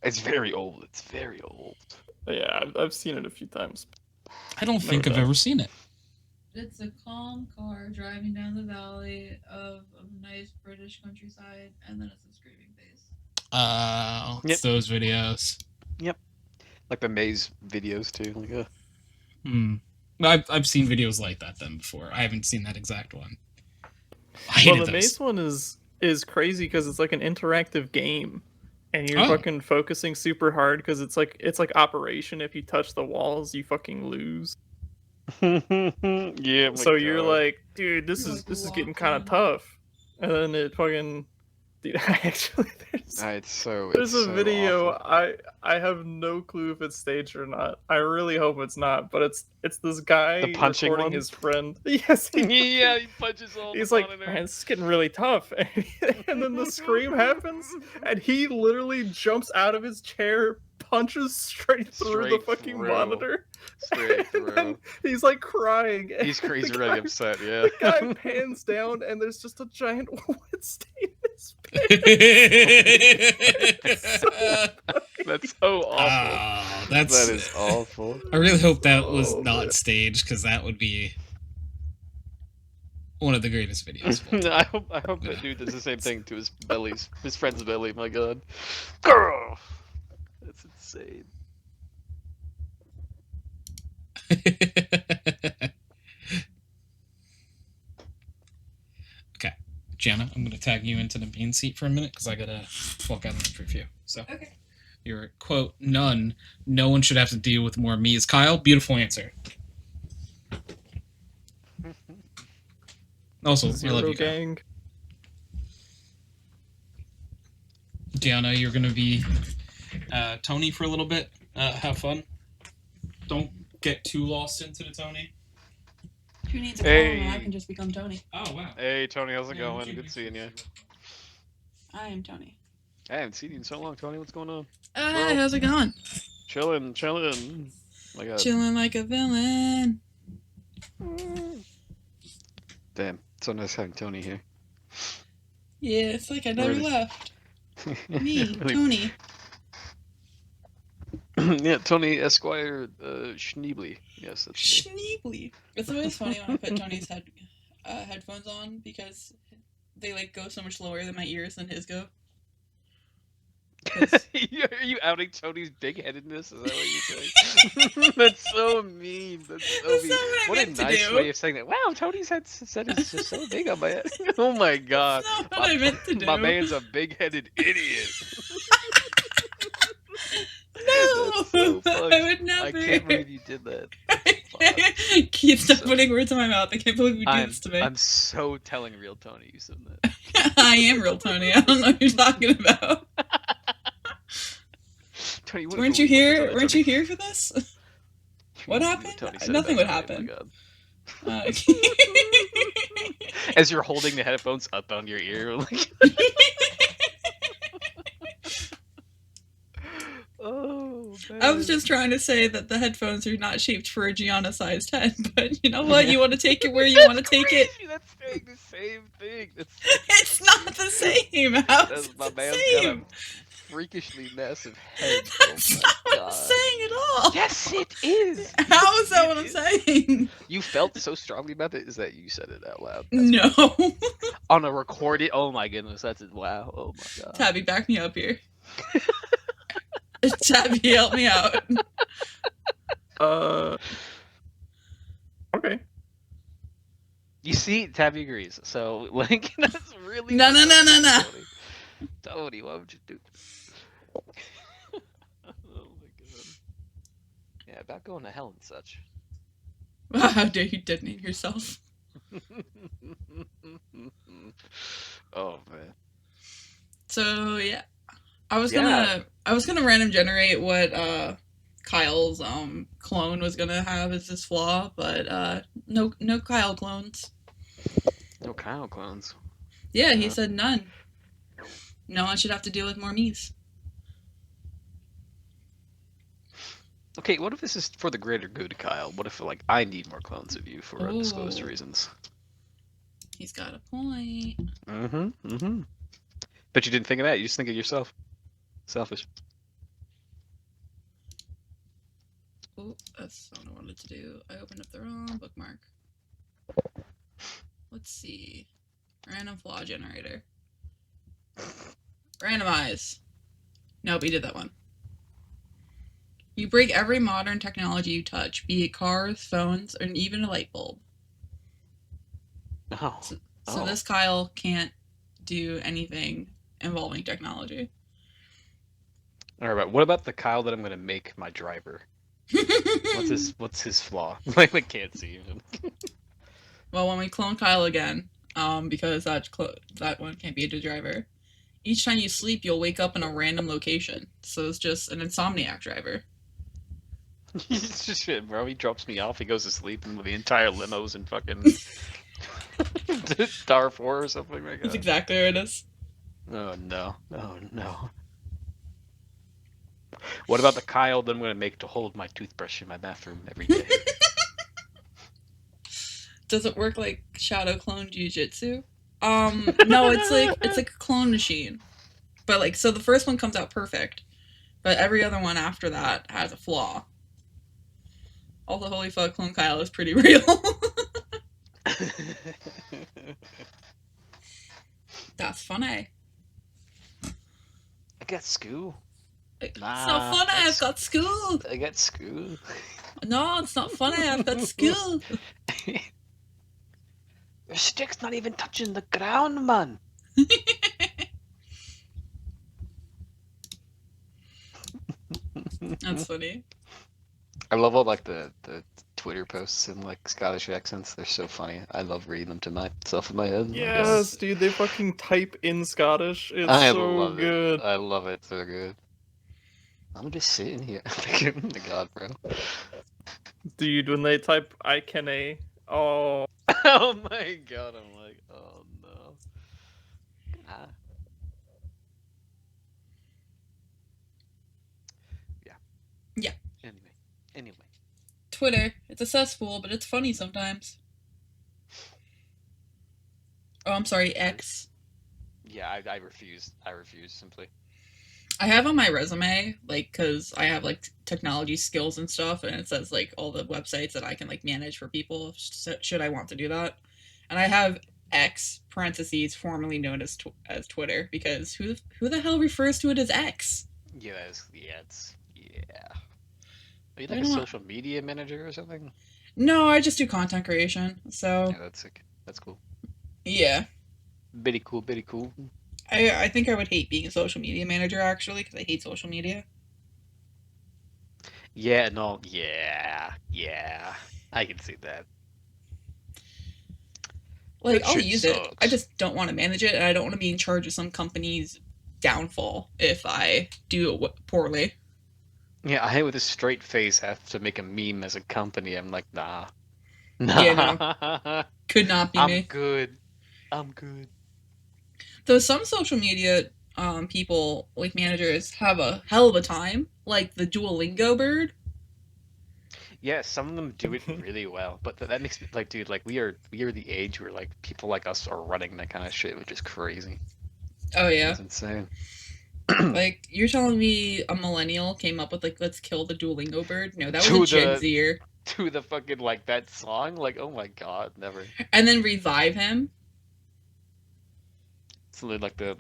It's very old. It's very old. Yeah, I've seen it a few times. I don't think Never I've done. ever seen it. It's a calm car driving down the valley of a nice British countryside, and then it's a screaming face. It's those videos. Like the maze videos too. Like, I've seen videos like that then before. I haven't seen that exact one. I hated Well, the those. maze one is crazy because it's like an interactive game, and you're Oh. fucking focusing super hard because it's like Operation. If you touch the walls, you fucking lose. yeah. my So you're God. like, dude, this You, is like, this is walk getting kind in. of tough. And then it fucking, dude, actually It's so. there's it's a so video. awful. I have no clue if it's staged or not. I really hope it's not. But it's this guy The punching recording one? his friend. Yes, Yeah, he punches all he's the like, monitor. man, this is getting really tough. And then the scream happens, and he literally jumps out of his chair, punches straight through the Straight fucking through. monitor. Straight And then through. he's like crying. and He's crazy, the really guy- upset. Yeah. The guy pans down, and there's just a giant wood stain in his pants. That's so awful. Oh, That is awful. I really hope that was Oh, not man. staged, because that would be one of the greatest videos. of all time. I hope that dude does the same thing to his friend's belly. My God, girl, that's insane. Okay, Gianna, I'm gonna tag you into the bean seat for a minute because I gotta walk out and review. So Okay. you're quote none. No one should have to deal with more me as Kyle. Beautiful answer. Also, I love Zero you, Kyle. gang. Gianna, you're gonna be Tony for a little bit. Have fun. Don't get too lost into the Tony. Who needs a Hey. clone when I can just become Tony? Oh wow. Hey, Tony, how's it Yeah, going? you Good seeing you. I am Tony. I haven't seen you in so long, Tony. What's going on? Hey, how's it going? Chilling. My God. Chilling like a villain. Damn, so nice having Tony here. Yeah, it's like I never Really? left. Me, Really- Tony. Yeah, Tony Esquire Schneebly. Yes, that's me. Schneebly. It's always funny when I put Tony's headphones on because they like go so much lower than my ears than his go. Are you outing Tony's big-headedness? Is that what you're saying? That's so mean. That's so That's mean. not what I What a meant to nice do. way of saying that. Wow, Tony's head is just so big on my head. Oh my God. That's not what I meant to do. My man's a big-headed idiot. No, That's so fucked. I would never. I can't believe you did that. Keep stop So- putting words in my mouth. I can't believe you do this to me. I'm so telling real Tony you said that. I am real Tony. I don't know what you're talking about. Tony, Weren't you here? Weren't you here for this? What happened? Nothing would happen. As you're holding the headphones up on your ear, like. Oh, man. I was just trying to say that the headphones are not shaped for a Gianna-sized head, but you know what? You want to take it where you want to take it. That's saying the same thing. It's not the same. How is it My the man's same? got a freakishly massive head. That's not what I'm saying at all. Yes, it is. How is that It what I'm is. saying? You felt so strongly about it. Is that you said it out loud? No. On a recorded. Oh my goodness, that's it. Wow. Oh my God. Tabby, back me up here. Tabby, help me out. Okay. You see, Tabby agrees. So, like, that's really. No. Tony, why would you do? Oh my God. Yeah, about going to hell and such. How dare you detonate yourself? Oh man. So yeah, I was gonna random generate what Kyle's clone was gonna have as his flaw, but no Kyle clones. No Kyle clones. Yeah, he said none. No one should have to deal with more me's. Okay, what if this is for the greater good, Kyle? What if, like, I need more clones of you for undisclosed Ooh. reasons? He's got a point. Mm-hmm. But you didn't think of that. You just think of yourself. Selfish. Oh, that's not what I wanted to do. I opened up the wrong bookmark. Let's see. Random flaw generator. Randomize. Nope, we did that one. You break every modern technology you touch, be it cars, phones, or even a light bulb. Oh. So this Kyle can't do anything involving technology. All right. What about the Kyle that I'm gonna make my driver? What's his flaw? Like, I can't see him. Well, when we clone Kyle again, because that one can't be a driver. Each time you sleep, you'll wake up in a random location. So it's just an insomniac driver. It's just shit, bro. He drops me off. He goes to sleep, and the entire limo's in fucking Darfur or something like That's that. exactly where it is. Oh no! Oh no! What about the Kyle that I'm gonna make to hold my toothbrush in my bathroom every day? Does it work like shadow clone jujitsu? No, it's like a clone machine. But like, so the first one comes out perfect, but every other one after that has a flaw. Also, holy fuck, Clone Kyle is pretty real. That's funny. I got school. It's Nah, not funny, I've got school. I got school. No, it's not funny, I've got school. Your stick's not even touching the ground, man. That's funny. I love all like the Twitter posts in like Scottish accents. They're so funny. I love reading them to myself in my head. Yes, dude, they fucking type in Scottish. It's I so love good. it. I love it. So good. I'm just sitting here. Oh my God, bro. Dude, when they type I can a Oh, Oh my god! I'm like, oh no. Ah. Yeah. Yeah. Anyway. Twitter. It's a cesspool, but it's funny sometimes. Oh, I'm sorry, X. Yeah, I refuse. I refuse simply. I have on my resume, like, because I have, like, technology skills and stuff, and it says, like, all the websites that I can, like, manage for people, should I want to do that. And I have X, parentheses, formerly known as Twitter, because who the hell refers to it as X? Yeah, it's. Are you I like a don't know. social media manager or something? No, I just do content creation, so, Yeah, that's sick. That's cool. yeah. Bitty cool, bitty cool. I think I would hate being a social media manager, actually, because I hate social media. Yeah, no, yeah. I can see that. Like, That I'll shit use it. I sucks. just don't want to manage it, and I don't want to be in charge of some company's downfall if I do it poorly. Yeah, I with a straight face have to make a meme as a company. I'm like, nah. Yeah, no. Could not be I'm me. good. I'm good. Though some social media people, like managers, have a hell of a time, like the Duolingo bird. Yeah, some of them do it really well, but that makes me like, dude, like we are the age where like people like us are running that kind of shit, which is crazy. Oh yeah. It's insane. Like, you're telling me a millennial came up with, like, let's kill the Duolingo bird? No, that was To a Gen the Zer. to the fucking like that song, like oh my god, never. And then revive him? It's literally like the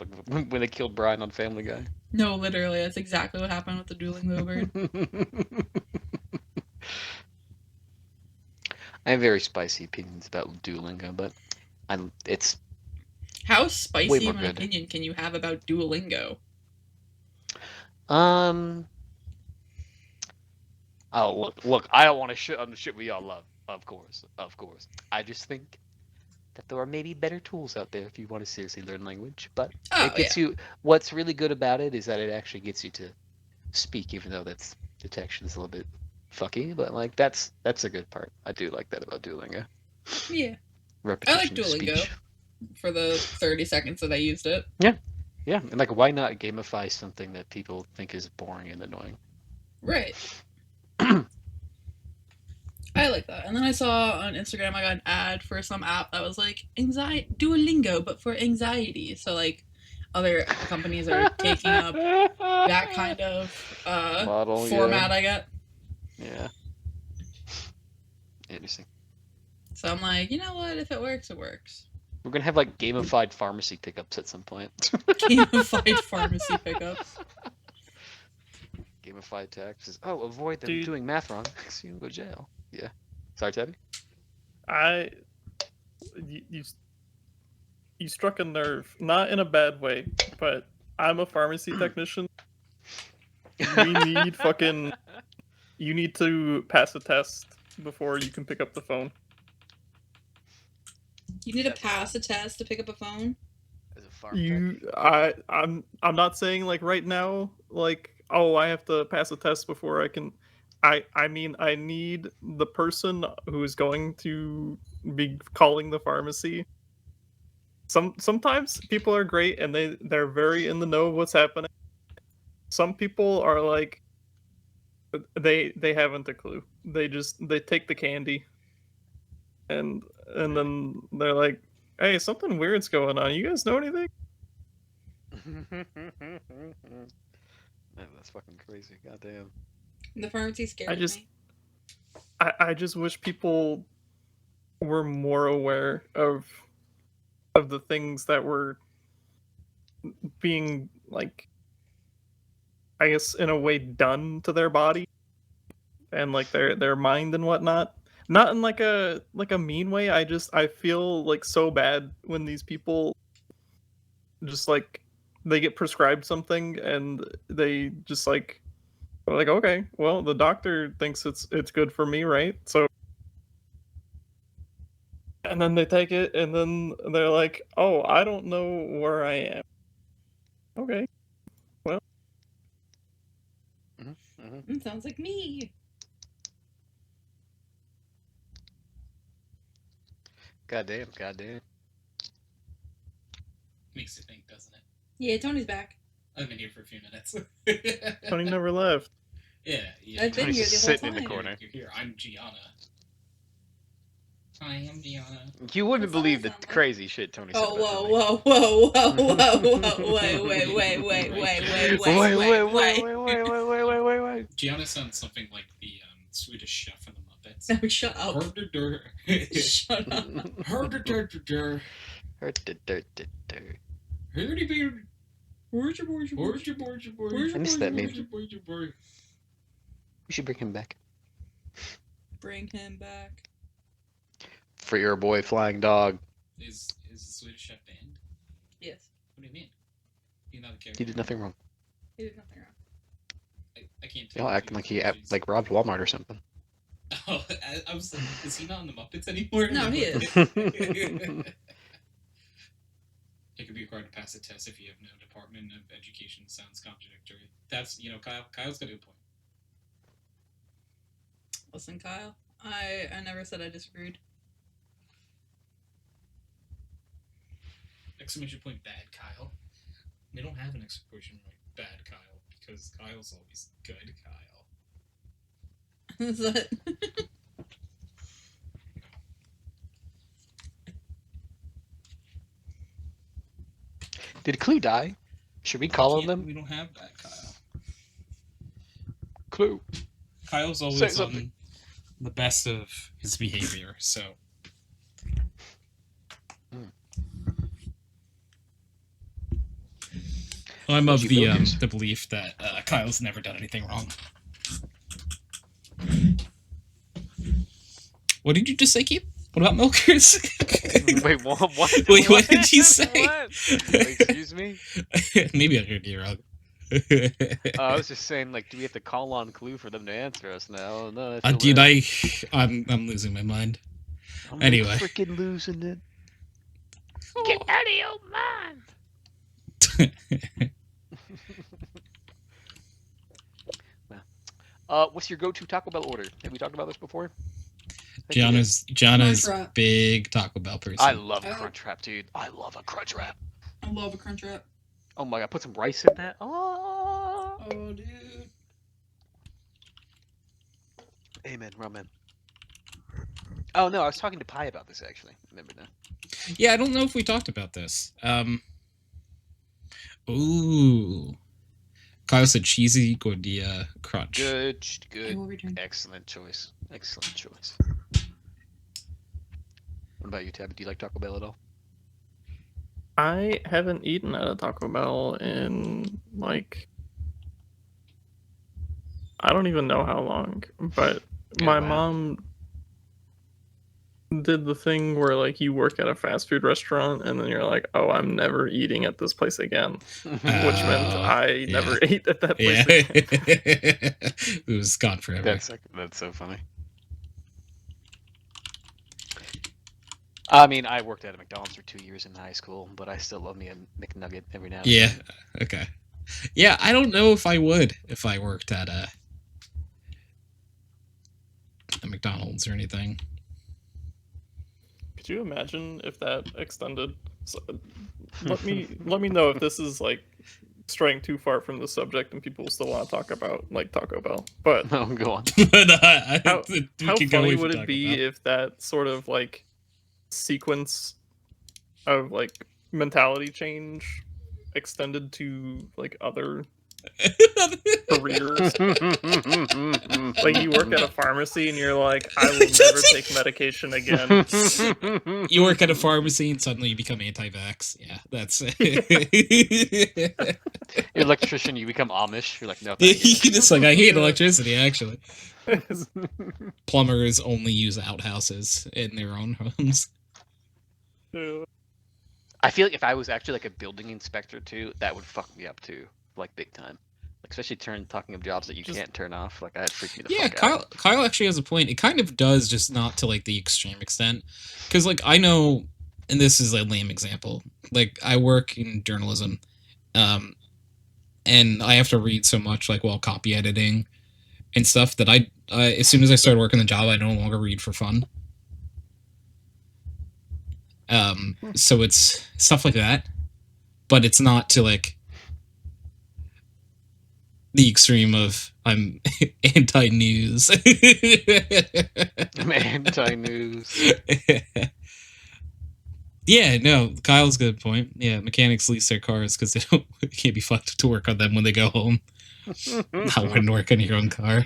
when they killed Brian on Family Guy. No, literally, that's exactly what happened with the Duolingo bird. I have very spicy opinions about Duolingo, but it's How way spicy more of an good. opinion can you have about Duolingo? Oh look! I don't want to shit on the shit we all love, of course. I just think that there are maybe better tools out there if you want to seriously learn language. But Oh, it gets yeah. you. What's really good about it is that it actually gets you to speak, even though that's detection is a little bit fucky. But like that's a good part. I do like that about Duolingo. Yeah. I like Repetition of Duolingo speech. for the 30 seconds that I used it. Yeah, and like why not gamify something that people think is boring and annoying? Right. I like that. And then I saw on Instagram I got an ad for some app that was like Duolingo, but for anxiety. So like other companies are taking up that kind of Model, format, yeah. I get. Yeah. Interesting. So I'm like, you know what? If it works, it works. We're gonna have like gamified pharmacy pickups at some point. Gamified pharmacy pickups. Gamified taxes. Oh, avoid them Dude. doing math wrong. So you go to jail. Yeah. Sorry, Tabby. You struck a nerve, not in a bad way, but I'm a pharmacy technician. We need fucking. You need to pass a test before you can pick up the phone. You need to pass a test to pick up a phone? As a farm tech? I'm not saying like right now, like, oh, I have to pass a test before I can. I mean, I need the person who's going to be calling the pharmacy. Sometimes people are great and they're very in the know of what's happening. Some people are like they haven't a clue. They take the candy and then they're like, "Hey, something weird's going on. You guys know anything?" Man, that's fucking crazy. Goddamn. The pharmacy scares me. I just wish people were more aware of the things that were being like, I guess in a way done to their body and like their mind and whatnot. Not in like a mean way. I feel like so bad when these people just like they get prescribed something and they just like are like, okay, well the doctor thinks it's good for me, right? So and then they take it and then they're like, oh, I don't know where I am. Okay. Well. Sounds like me. Goddamn, goddamn. Makes you think, doesn't it? Yeah, Tony's back. I've been here for a few minutes. Tony never left. Yeah. I've been Tony's here just the whole sitting in the time. corner. You're here. I'm Gianna. Hi, I'm Gianna. You wouldn't What's that believe the sound like? crazy shit Tony said Oh, about whoa, Tony. whoa, whoa, whoa, whoa, whoa, wait. Wait. Gianna sounds something like the Swedish chef in the Muppets. No, shut up. Shut up. Hurdy-beard. Where's your boy? Where's your boy? I missed that meme. Where's your boy? We should bring him back. Bring him back. For your boy Flying Dog. Is the Swedish chef banned? Yes, What do you mean? He's not a character. He did nothing wrong. he did nothing wrong. I can't tell. Y'all if acting like was he like robbed Walmart or something. Oh, I was like, is he not in the Muppets anymore? No, he is. It could be required to pass a test if you have no Department of Education. Sounds contradictory. That's, Kyle's got a good point. Listen, Kyle, I never said I disagreed. Exclamation point, bad Kyle. They don't have an exclamation point, bad Kyle, because Kyle's always good Kyle. Is that... Did Clue die? Should we call on them? We don't have bad Kyle. Clue. Kyle's Say always something. on the best of his behavior, so. I'm of What'd you build yours? the belief that Kyle's never done anything wrong. What did you just say, Keith? What about milkers? Wait, what? Wait, what did you say? What? Wait, excuse me? Maybe I heard you wrong. I was just saying, like, do we have to call on Clue for them to answer us now? No, Dude, I'm losing my mind. I'm anyway. freaking losing it. Get out of your mind. What's your go-to Taco Bell order? Have we talked about this before? Gianna's Crunchwrap. big Taco Bell person. I love a crunch wrap, dude. I love a crunch wrap. I love a crunch wrap. Oh my god, put some rice in that. Oh, Oh, dude. amen, ramen. Oh no, I was talking to Pi about this actually. Remember now. Yeah, I don't know if we talked about this. Ooh. Kyle said cheesy gordita crunch. Good, I good. will return. Excellent choice. Excellent choice. What about you, Tabby? Do you like Taco Bell at all? I haven't eaten at a Taco Bell in like I don't even know how long, but Yeah, my wow. mom did the thing where like you work at a fast food restaurant and then you're like, oh, I'm never eating at this place again, which meant I yeah. never ate at that place Yeah. again. It was gone forever. That's so funny. I mean, I worked at a McDonald's for 2 years in high school, but I still love me a McNugget every now and Yeah. then. Okay. Yeah, I don't know if I would if I worked at a McDonald's or anything. Could you imagine if that extended? So, let me know if this is like straying too far from the subject and people still want to talk about like Taco Bell. But Oh, go on. how, We how could go away funny from would it Taco be Bell. if that sort of like sequence of like mentality change extended to like other careers? Like you work at a pharmacy and you're like, I will never take medication again. You work at a pharmacy and suddenly you become anti-vax. Yeah, that's You're electrician, you become Amish. You're like, no, thank you. It's like I hate electricity. Actually, plumbers only use outhouses in their own homes. I feel like if I was actually like a building inspector too, that would fuck me up too, like big time. Like especially talking of jobs that you can't turn off. Like that'd freak me the Yeah, fuck out. Kyle actually has a point. It kind of does, just not to like the extreme extent. Because like I know, and this is a lame example. Like I work in journalism, and I have to read so much like while copy editing and stuff that I as soon as I started working the job, I no longer read for fun. So it's stuff like that, but it's not to like the extreme of I'm anti-news. I'm anti-news. Yeah, no, Kyle's good point. Yeah, mechanics lease their cars because they can't be fucked to work on them when they go home. Not wanting to work on your own car.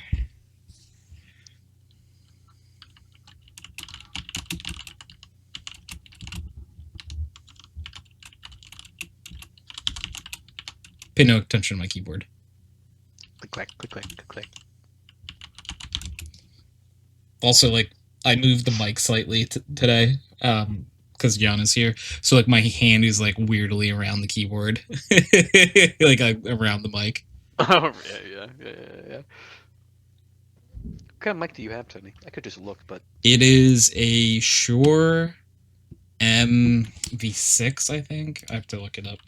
Pay no attention to my keyboard. Click, clack, click, clack, click, clack. Also, like, I moved the mic slightly today because Gianna's here. So, like, my hand is, like, weirdly around the keyboard. like, around the mic. Oh, yeah. What kind of mic do you have, Tony? I could just look, but... It is a Shure MV6, I think. I have to look it up.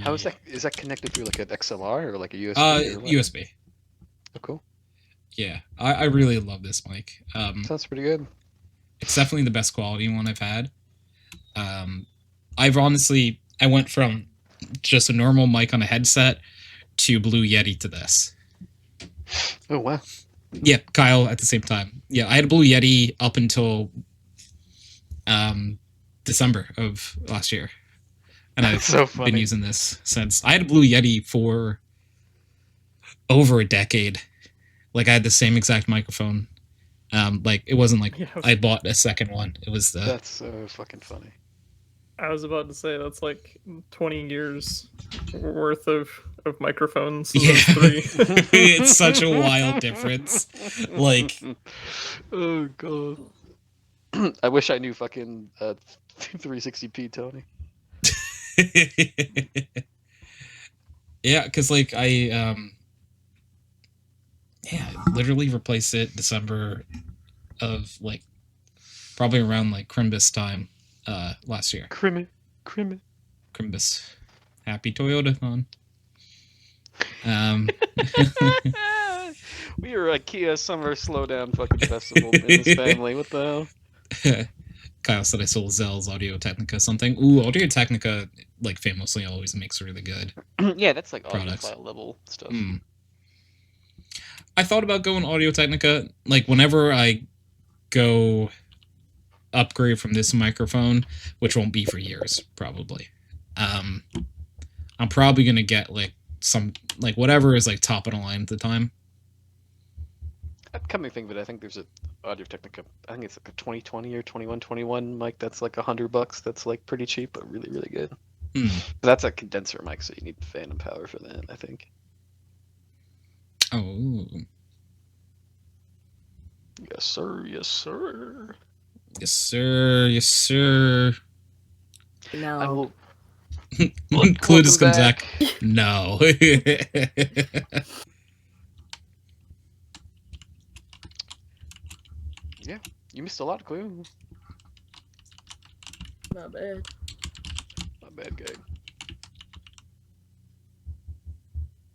How is that? Is that connected through, like, an XLR or, like, a USB? USB. Oh, cool. Yeah, I really love this mic. Sounds pretty good. It's definitely the best quality one I've had. I went from just a normal mic on a headset to Blue Yeti to this. Oh, wow. Yeah, Kyle at the same time. Yeah, I had a Blue Yeti up until December of last year. And I've been using this since. I had a Blue Yeti for over a decade. Like, I had the same exact microphone. Like, it wasn't like I bought a second one. It was the... That's so fucking funny. I was about to say, that's like 20 years worth of microphones. Yeah. It's such a wild difference. Like... Oh, God. I wish I knew fucking 360p, Tony. Yeah, because, like, I literally replaced it December of, like, probably around, like, Crimbus time last year. Crimbus. Happy Toyota-thon. We are a Kia Summer Slowdown fucking festival in this family. What the hell? Kyle said I sold Zell's Audio Technica something. Ooh, Audio Technica, like, famously always makes really good yeah, that's like products. audiophile level stuff. I thought about going Audio Technica. Like, whenever I go upgrade from this microphone, which won't be for years, probably. I'm probably going to get, like, some, like, whatever is, like, top of the line at the time. Coming thing, but I think there's a Audio Technica. I think it's like a 2020 or 2121 mic that's like $100. That's like pretty cheap, but really, really good. But that's a condenser mic, so you need phantom power for that, I think. Oh. Yes, sir. Yes, sir. Yes, sir. Yes, sir. No. I will. Clue just comes back. No. Yeah, you missed a lot, Clue. Not bad. Not bad, guy.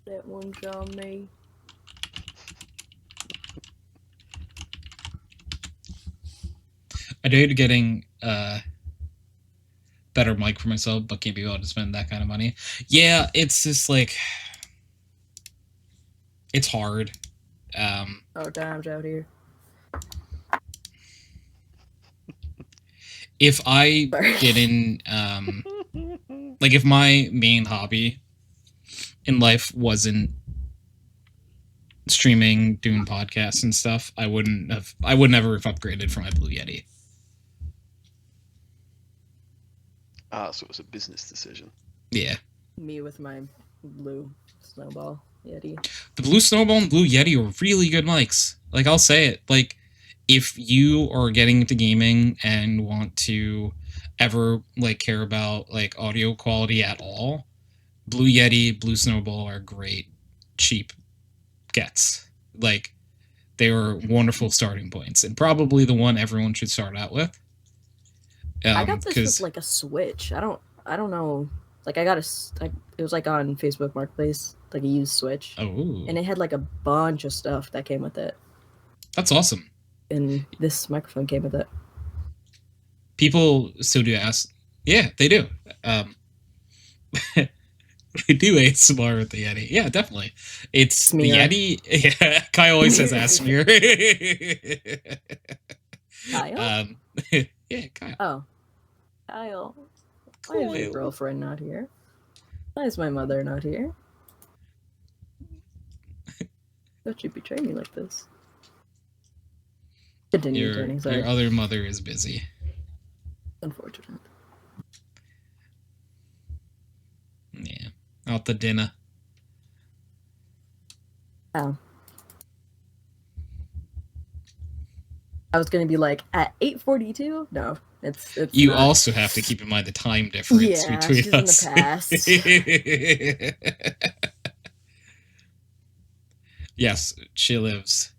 That one's on me. I debated getting better mic for myself, but can't be able to spend that kind of money. Yeah, it's just like it's hard. Oh, time's out here. If I didn't like, if my main hobby in life wasn't streaming, doing podcasts and stuff, I would never have upgraded from my Blue Yeti. So it was a business decision. Yeah. Me with my blue snowball Yeti. The Blue Snowball and Blue Yeti are really good mics. Like, I'll say it. Like, if you are getting into gaming and want to ever, like, care about, like, audio quality at all, Blue Yeti, Blue Snowball are great, cheap gets. Like, they are wonderful starting points, and probably the one everyone should start out with. I got this with, like, a Switch. I don't know. Like, it was, like, on Facebook Marketplace, like a used Switch. Oh. And it had, like, a bunch of stuff that came with it. That's awesome. And this microphone came with it. People still do ask. Yeah, they do. They do ASMR with the Yeti. Yeah, definitely. It's the Smear. Yeti. Yeah, Kyle always says Asmir. Kyle? Yeah, Kyle. Oh. Kyle. Why is your girlfriend not here? Why is my mother not here? Don't you betray me like this? Continue turning, sorry. Your other mother is busy. Unfortunate. Yeah. Out the dinner. Oh. I was gonna be like, at 8:42? No, it's You not. also have to keep in mind the time difference Yeah, between she's us. in the past. Yes, she lives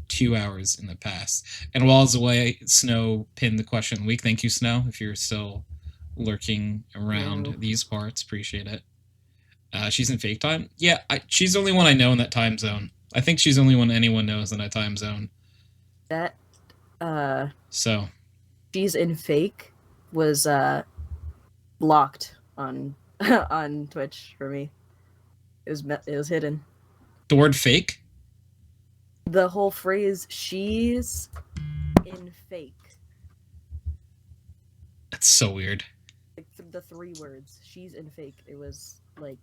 2 hours in the past. And while I was away, Snow pinned the question of the week. Thank you, Snow, if you're still lurking around these parts. Appreciate it. She's in fake time? Yeah, she's the only one I know in that time zone. I think she's the only one anyone knows in that time zone. That, So. She's in fake was, blocked on, on Twitch for me. It was hidden. The word fake? The whole phrase, she's in fake. That's so weird. Like, the 3 words, she's in fake. It was, like,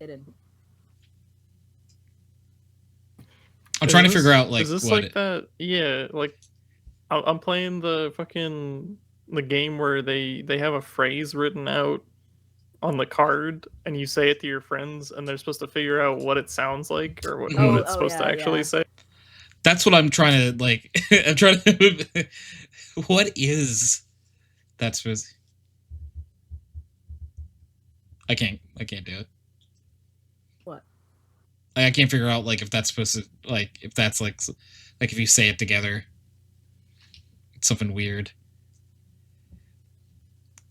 hidden. I'm trying to figure out, like, is this what... like that? Yeah, like, I'm playing the game where they have a phrase written out on the card, and you say it to your friends, and they're supposed to figure out what it sounds like, or what it's supposed to actually say. That's what I'm trying to, like... I'm trying to... What is... That's supposed... I can't do it. What? I can't figure out, like, if that's supposed to... Like, if that's, like, if you say it together... It's something weird.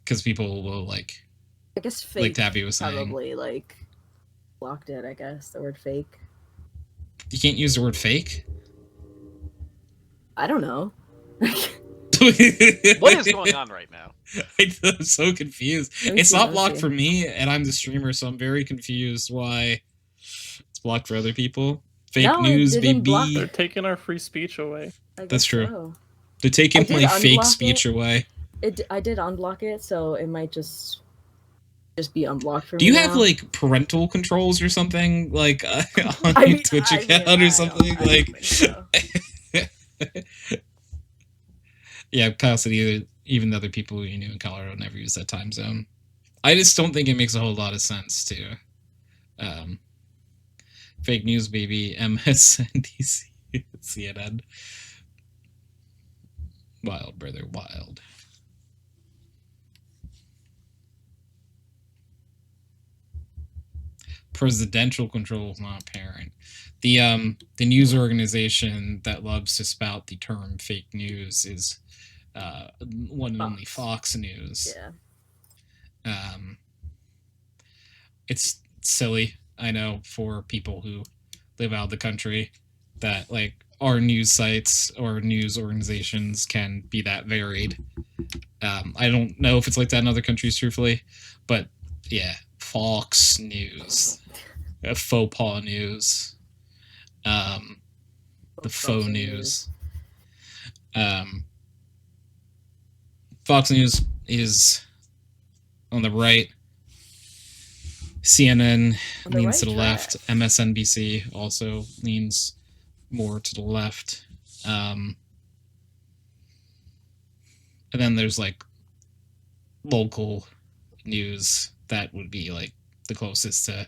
Because people will, like... I guess fake, like Tabby was saying. Probably, like, blocked it, I guess, the word fake. You can't use the word fake? I don't know. What is going on right now? I'm so confused. It's not blocked for me, and I'm the streamer, so I'm very confused why it's blocked for other people. Fake news, baby. They're taking our free speech away. That's true. So. They're taking my fake speech away. I did unblock it, so it might just be unblocked for me. Do you have like parental controls or something, like on your Twitch account or something? Yeah, Kyle said even the other people you knew in Colorado never use that time zone. I just don't think it makes a whole lot of sense to fake news, baby. MSNBC, CNN. Wild, brother, wild. Presidential control is not apparent. The news organization that loves to spout the term fake news is one and only Fox News. Yeah. It's silly, I know, for people who live out of the country that like our news sites or news organizations can be that varied. I don't know if it's like that in other countries, truthfully, but yeah, Fox News, faux pas news, the faux news. Fox News is on the right. CNN leans to the left. MSNBC also leans more to the left. And then there's like local news that would be like the closest to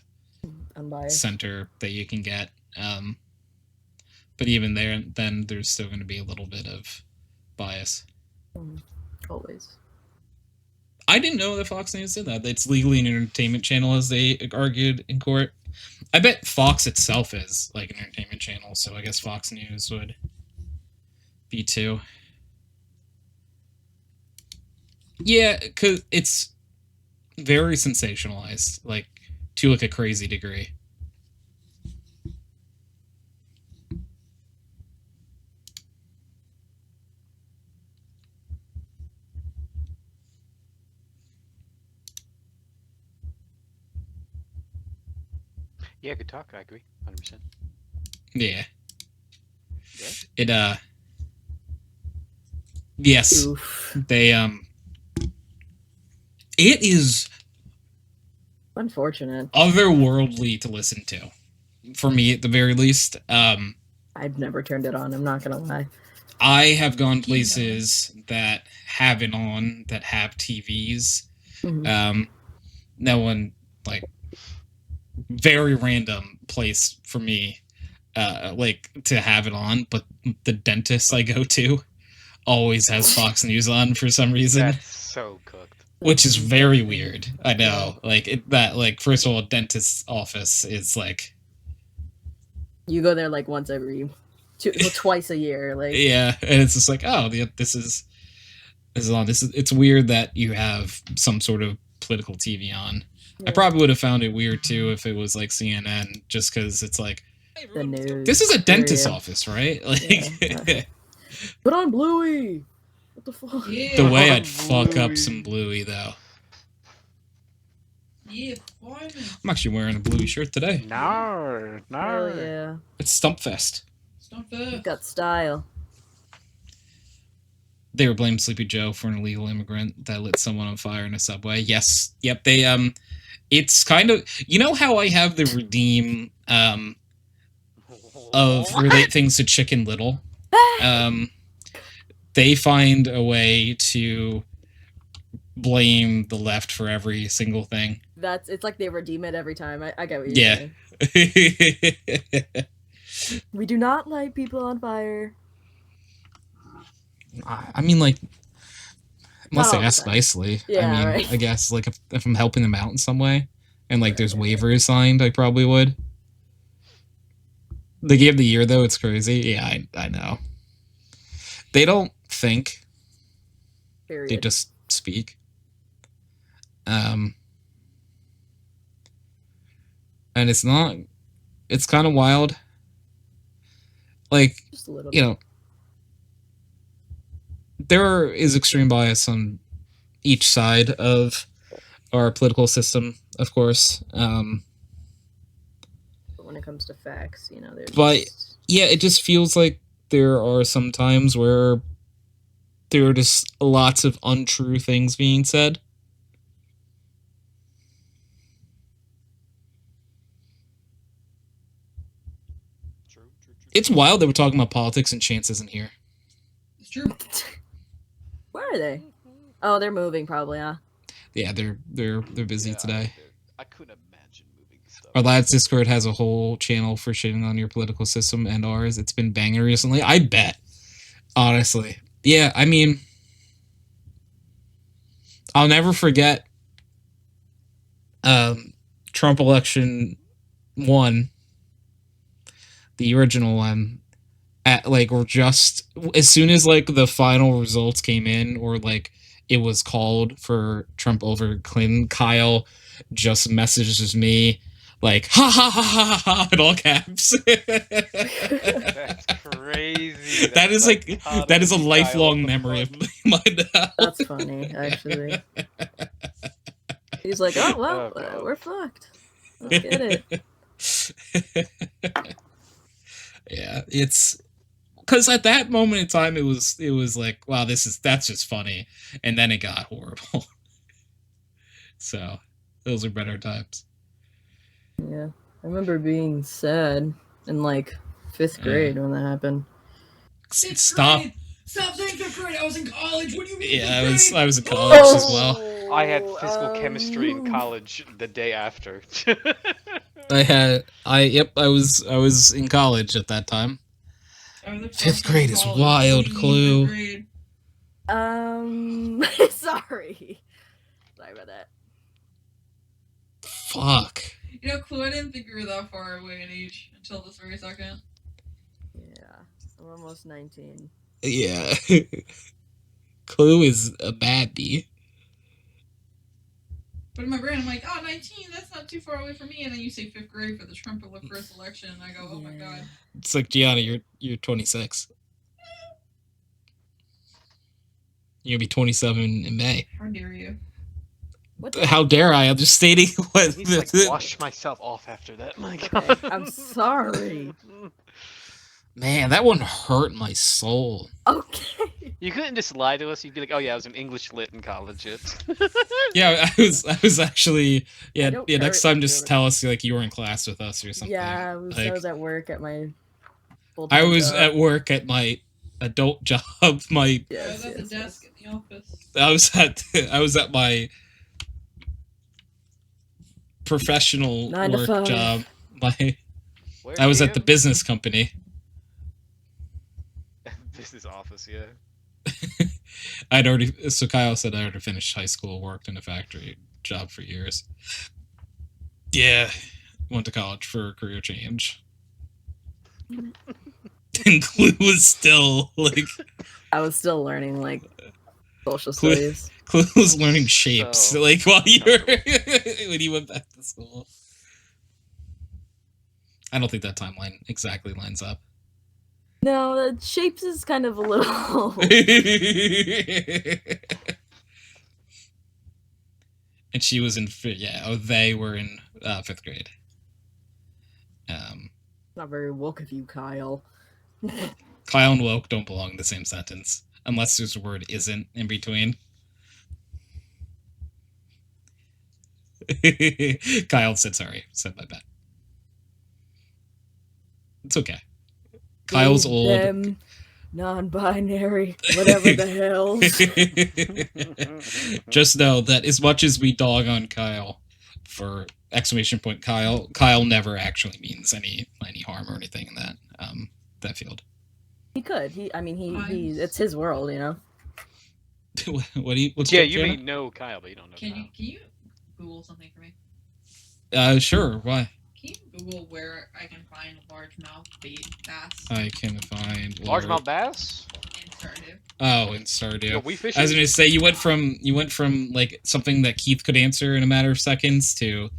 unbiased center that you can get. But even then there's still going to be a little bit of bias. Always. I didn't know that Fox News did that. It's legally an entertainment channel, as they argued in court. I bet Fox itself is like an entertainment channel, so I guess Fox News would be too. Yeah, because it's very sensationalized, like to like a crazy degree. Yeah, good talk. I agree, 100%. Yeah. Yeah. It yes. Oof. They it is Unfortunate. otherworldly to listen to. For me at the very least. I've never turned it on, I'm not gonna lie. I have gone places that have it on, that have TVs. Mhm. No one, like, very random place for me, like, to have it on, but the dentist I go to always has Fox News on for some reason, That's so cooked. which is That's very insane. weird. I know, like, first of all, dentist's office is, like, You go there like once every twice a year, like yeah, and it's just like, oh, this is on. It's weird that you have some sort of political TV on. I yeah, probably would have found it weird too if it was like CNN, just because it's like, the news. this is a dentist's period. office, right? Like, Yeah. Put on Bluey. What the fuck? Yeah. the way Oh, I'd fuck up Bluey. some Bluey though. Yeah, fine. I'm actually wearing a Bluey shirt today. No, no. Hell yeah. It's Stumpfest. Stop You that. got style. They were blaming Sleepy Joe for an illegal immigrant that lit someone on fire in a subway. Yes, yep. They it's kind of, you know how I have the redeem of relate things to Chicken Little. They find a way to blame the left for every single thing. It's like they redeem it every time. I get what you're Yeah. saying. We do not light people on fire. I mean, like, unless Not they all the ask time. nicely. Yeah, I mean, right. I guess, like, if I'm helping them out in some way, and, like, there's waivers signed, I probably would. The game of the year, though, it's crazy. Yeah, I know. They don't think. Period. They just speak. And it's kind of wild. Like, Just a little you know, there is extreme bias on each side of our political system, of course. But when it comes to facts, there's But yeah, it just feels like there are some times where there are just lots of untrue things being said. True. It's wild that we're talking about politics and Chance isn't here. It's true. Where are they? Oh, they're moving probably, huh? Yeah, they're busy Yeah, today. I couldn't imagine moving stuff. Our lads Discord has a whole channel for shitting on your political system and ours. It's been banging recently. I bet. Honestly. Yeah, I mean, I'll never forget Trump election 1, the original one, at or just as soon as the final results came in, or it was called for Trump over Clinton, Kyle just messages me ha ha ha ha ha in all caps. That's crazy. That is that is a lifelong memory of mine now. That's funny, actually. He's like, oh well, God. we're fucked. Let's get it. Yeah, it's because at that moment in time it was like, wow, that's just funny, and then it got horrible. So those are better times. Yeah, I remember being sad in 5th grade when that happened. Stop. Stop saying 5th grade. I was in college. What do you mean? Yeah, 5th grade? I was in college as well. I had physical chemistry in college the day after. I was in college at that time. 5th grade is wild, Clue. Sorry about that. Fuck. Clue, I didn't think you were that far away in age until this very second. Yeah, I'm almost 19. Yeah. Clue is a baddie. But in my brain, I'm like, oh, 19, that's not too far away from me. And then you say 5th grade for the Trump first election, and I go, oh my god. It's like, Gianna, you're 26. You're gonna be 27 in May. How dare you? What? How dare I? I'm just stating what. I need to like wash myself off after that. My God. Okay, I'm sorry. Man, that one hurt my soul. Okay. You couldn't just lie to us. You'd be like, "Oh yeah, I was in English lit in college." Yeah, I was actually I don't next time currently just go to- tell us like you were in class with us or something. Yeah, I Like, was at work at my I full-time was job. at work at my adult job. I was at Yes, the yes, desk yes. in the office. I was at my professional 9 to work 5. job. Where I was at the again? business company. Business office, yeah. So Kyle said I already finished high school, worked in a factory job for years. Yeah, went to college for a career change. And Clue was still like I was still learning like social Clue- studies. Clue was learning shapes So like while you were uncomfortable. when you went back to school. I don't think that timeline exactly lines up. No, the shapes is kind of a little. And she was in they were in 5th grade. Not very woke of you, Kyle. Kyle and woke don't belong in the same sentence unless there's a word isn't in between. Kyle said sorry. Said my bad. It's okay. Kyle's They, old. them, non-binary, whatever the hell. Just know that as much as we dog on Kyle for exclamation point Kyle never actually means any harm or anything in that field. He could. He it's his world, you know. What's Yeah, up, you Gianna? may know Kyle, but you don't know Kyle. Can you Google something for me? Sure. Why? Can you Google where I can find largemouth bait bass I can find Largemouth bass? in Stardew? Oh, in Stardew. Are we fishing? I was going to say you went from like something that Keith could answer in a matter of seconds to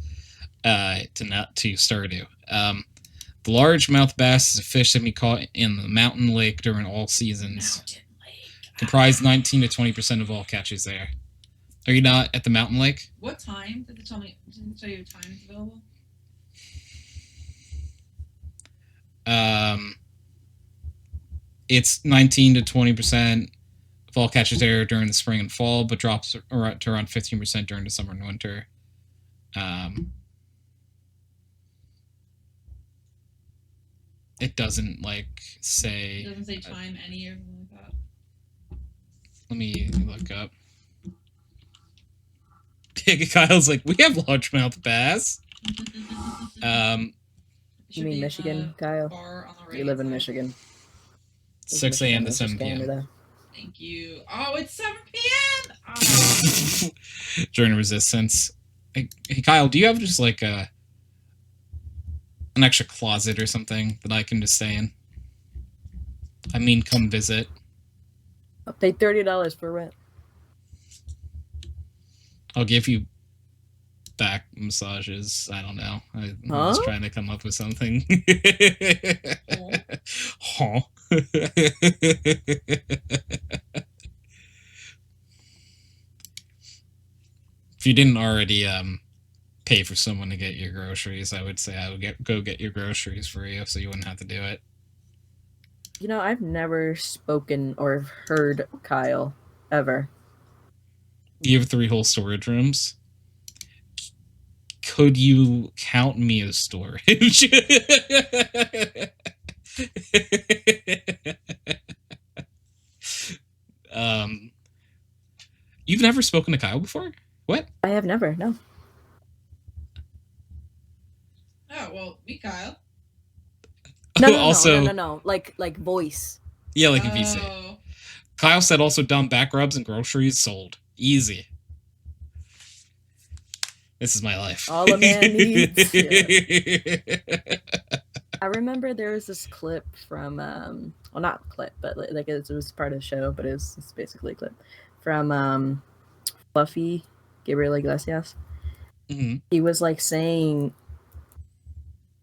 Stardew. The largemouth bass is a fish that can be caught in the mountain lake during all seasons. Mountain Lake. Comprise 19 to 20% of all catches there. Are you not at the mountain lake? What time did it tell me? Did it tell you time is available? It's 19 to 20% of all catches there during the spring and fall, but drops to around 15% during the summer and winter. It doesn't say. It doesn't say time any or anything like that. Let me look up. Kyle's like, we have largemouth bass. It should You mean be Michigan, the Kyle? bar on the right You live in side. Michigan. 6 a.m. to 7 Michigan, p.m. Canada. Thank you. Oh, it's 7 p.m. Oh. During resistance. Hey, Kyle, do you have just like an extra closet or something that I can just stay in? I mean, come visit. I'll pay $30 for rent. I'll give you back massages. I don't know. I was trying to come up with something. Huh? If you didn't already pay for someone to get your groceries, I would say I would go get your groceries for you so you wouldn't have to do it. You know, I've never spoken or heard Kyle ever. You have 3 whole storage rooms. Could you count me as storage? You've never spoken to Kyle before? What? I have never, no. Oh, well, me, Kyle. No, Also, no. Like voice. yeah, like a VC. Oh. Kyle said also dumb back rubs and groceries sold. Easy. This is my life. All a man needs. Yeah. I remember there was this clip from, well, not clip, but like it was part of the show, but it's basically a clip from Fluffy Gabriel Iglesias. Mm-hmm. He was like saying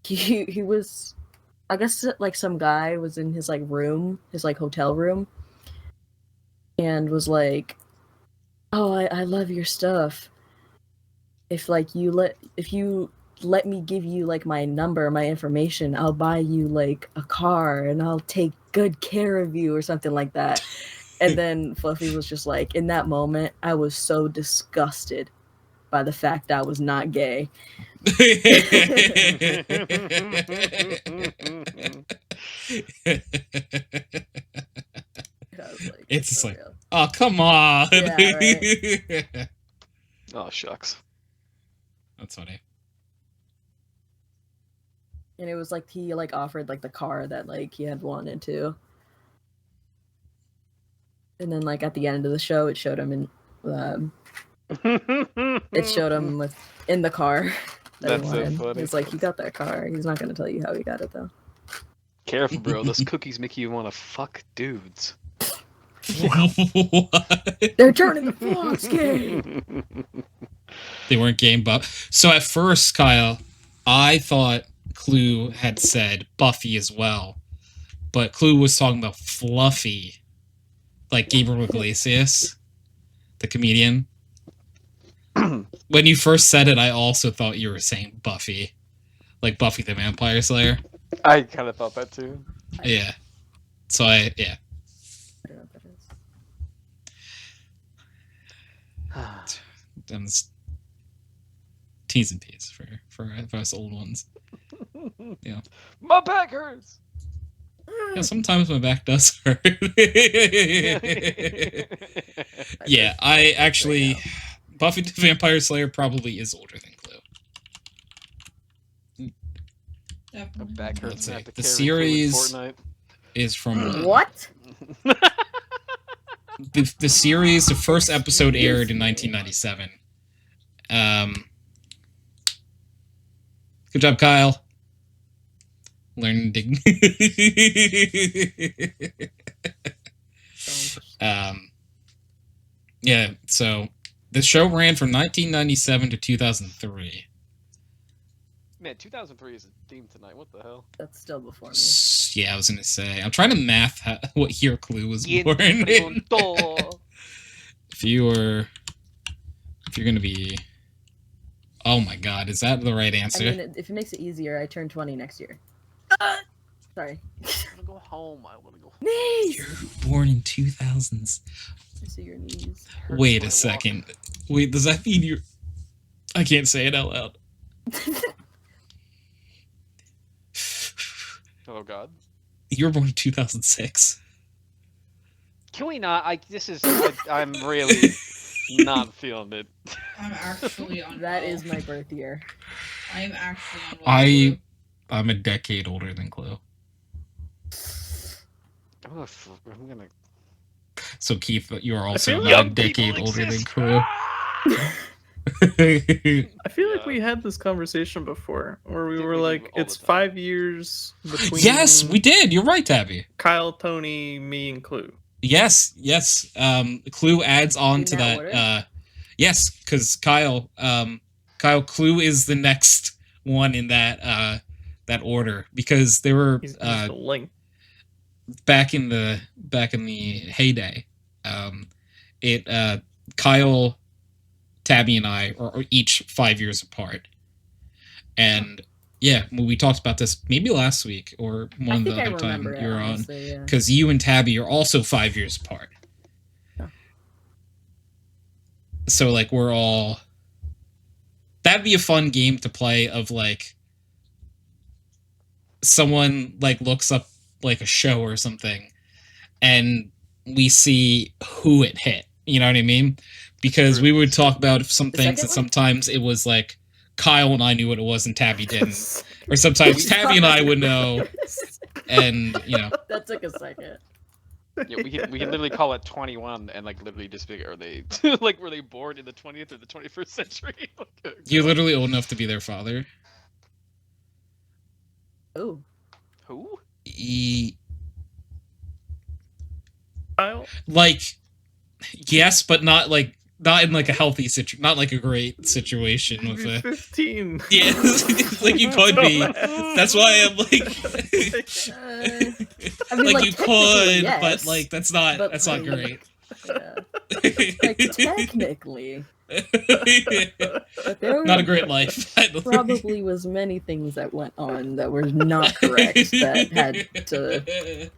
he was, I guess like some guy was in his like room, his like hotel room, and was like, "Oh, I love your stuff," if you let me give you like my number, my information, I'll buy you like a car and I'll take good care of you or something like that. And then Fluffy was just like, in that moment, I was so disgusted by the fact I was not gay. Like, it's just like, oh, come on. Yeah, right? Oh, shucks. That's funny. And it was like he like offered like the car that like he had wanted to. And then like at the end of the show, it showed him in in the car that That's he so wanted. funny. It's like, he got that car. He's not going to tell you how he got it though. Careful, bro. Those cookies make you want to fuck dudes. What? They're turning the vlogs gay. They weren't game buff. So at first, Kyle, I thought Clue had said Buffy as well, but Clue was talking about Fluffy, like Gabriel Iglesias, the comedian. When you first said it, I also thought you were saying Buffy, like Buffy the Vampire Slayer. I kind of thought that too. Yeah. So I I don't know what that is. I'm just T's and P's for us old ones. Yeah. My back hurts. Yeah, sometimes my back does hurt. Yeah, I actually Buffy the Vampire Slayer probably is older than Clue. My Definitely. back hurts. Let's and I see. have to The carry series- Fortnite. Is from What? the series. The first episode aired in 1997. Good job, Kyle. Learn yeah, so the show ran from 1997 to 2003. Man, 2003 is a theme tonight. What the hell? That's still before me. Yeah, I was gonna say. I'm trying to math what year Clue was born in. If you're gonna be, oh my God, is that the right I answer? mean, if it makes it easier, I turn 20 next year. Sorry. I want to go home. I want to go. Knees! You're born in 2000s. I see your knees. Hurts Wait when I a walk. second. Wait, does that mean you're? I can't say it out loud. Oh God. You were born in 2006. Can we not? I'm really not feeling it. I'm actually unwell. That is my birth year. I am actually unwell. I'm a decade older than Clue. I'm gonna. So Keith, you are also feel not a Young decade people older than exist. Clue. I feel like we had this conversation before, where we Yeah, were we do like, all it's the time. 5 years between. Yes, we did. You're right, Tabby. Kyle, Tony, me, and Clue. Yes. Clue adds on In to that that. order? Yes, because Kyle, Clue is the next one in that order, because they were He's the link. back in the heyday. Kyle, Tabby, and I are each 5 years apart, and yeah, we talked about this maybe last week or I one of think the I other time remember it, you were on, honestly, yeah. because you and Tabby are also 5 years apart. Yeah. So like we're all. That'd be a fun game to play. Of like someone like looks up like a show or something, and we see who it hit. You know what I mean? Because we would talk about some The things, second and one? sometimes it was like Kyle and I knew what it was and Tabby didn't, or sometimes Tabby and I would know, and you know. That took a second. Yeah, we can literally call it 21 and like literally just figure, are they like, were they born in the 20th or the 21st century? Like, You're literally old enough to be their father. Oh. who? Kyle? Like, yes, but not in like a healthy situation, not like a great situation with You're a. 15. Yeah, like you could be. That's why I'm like. I mean, like you technically, could, yes, but like that's not but, that's not like, great. Yeah. Like, technically. But there Not a great life. probably was many things that went on that were not correct that had to.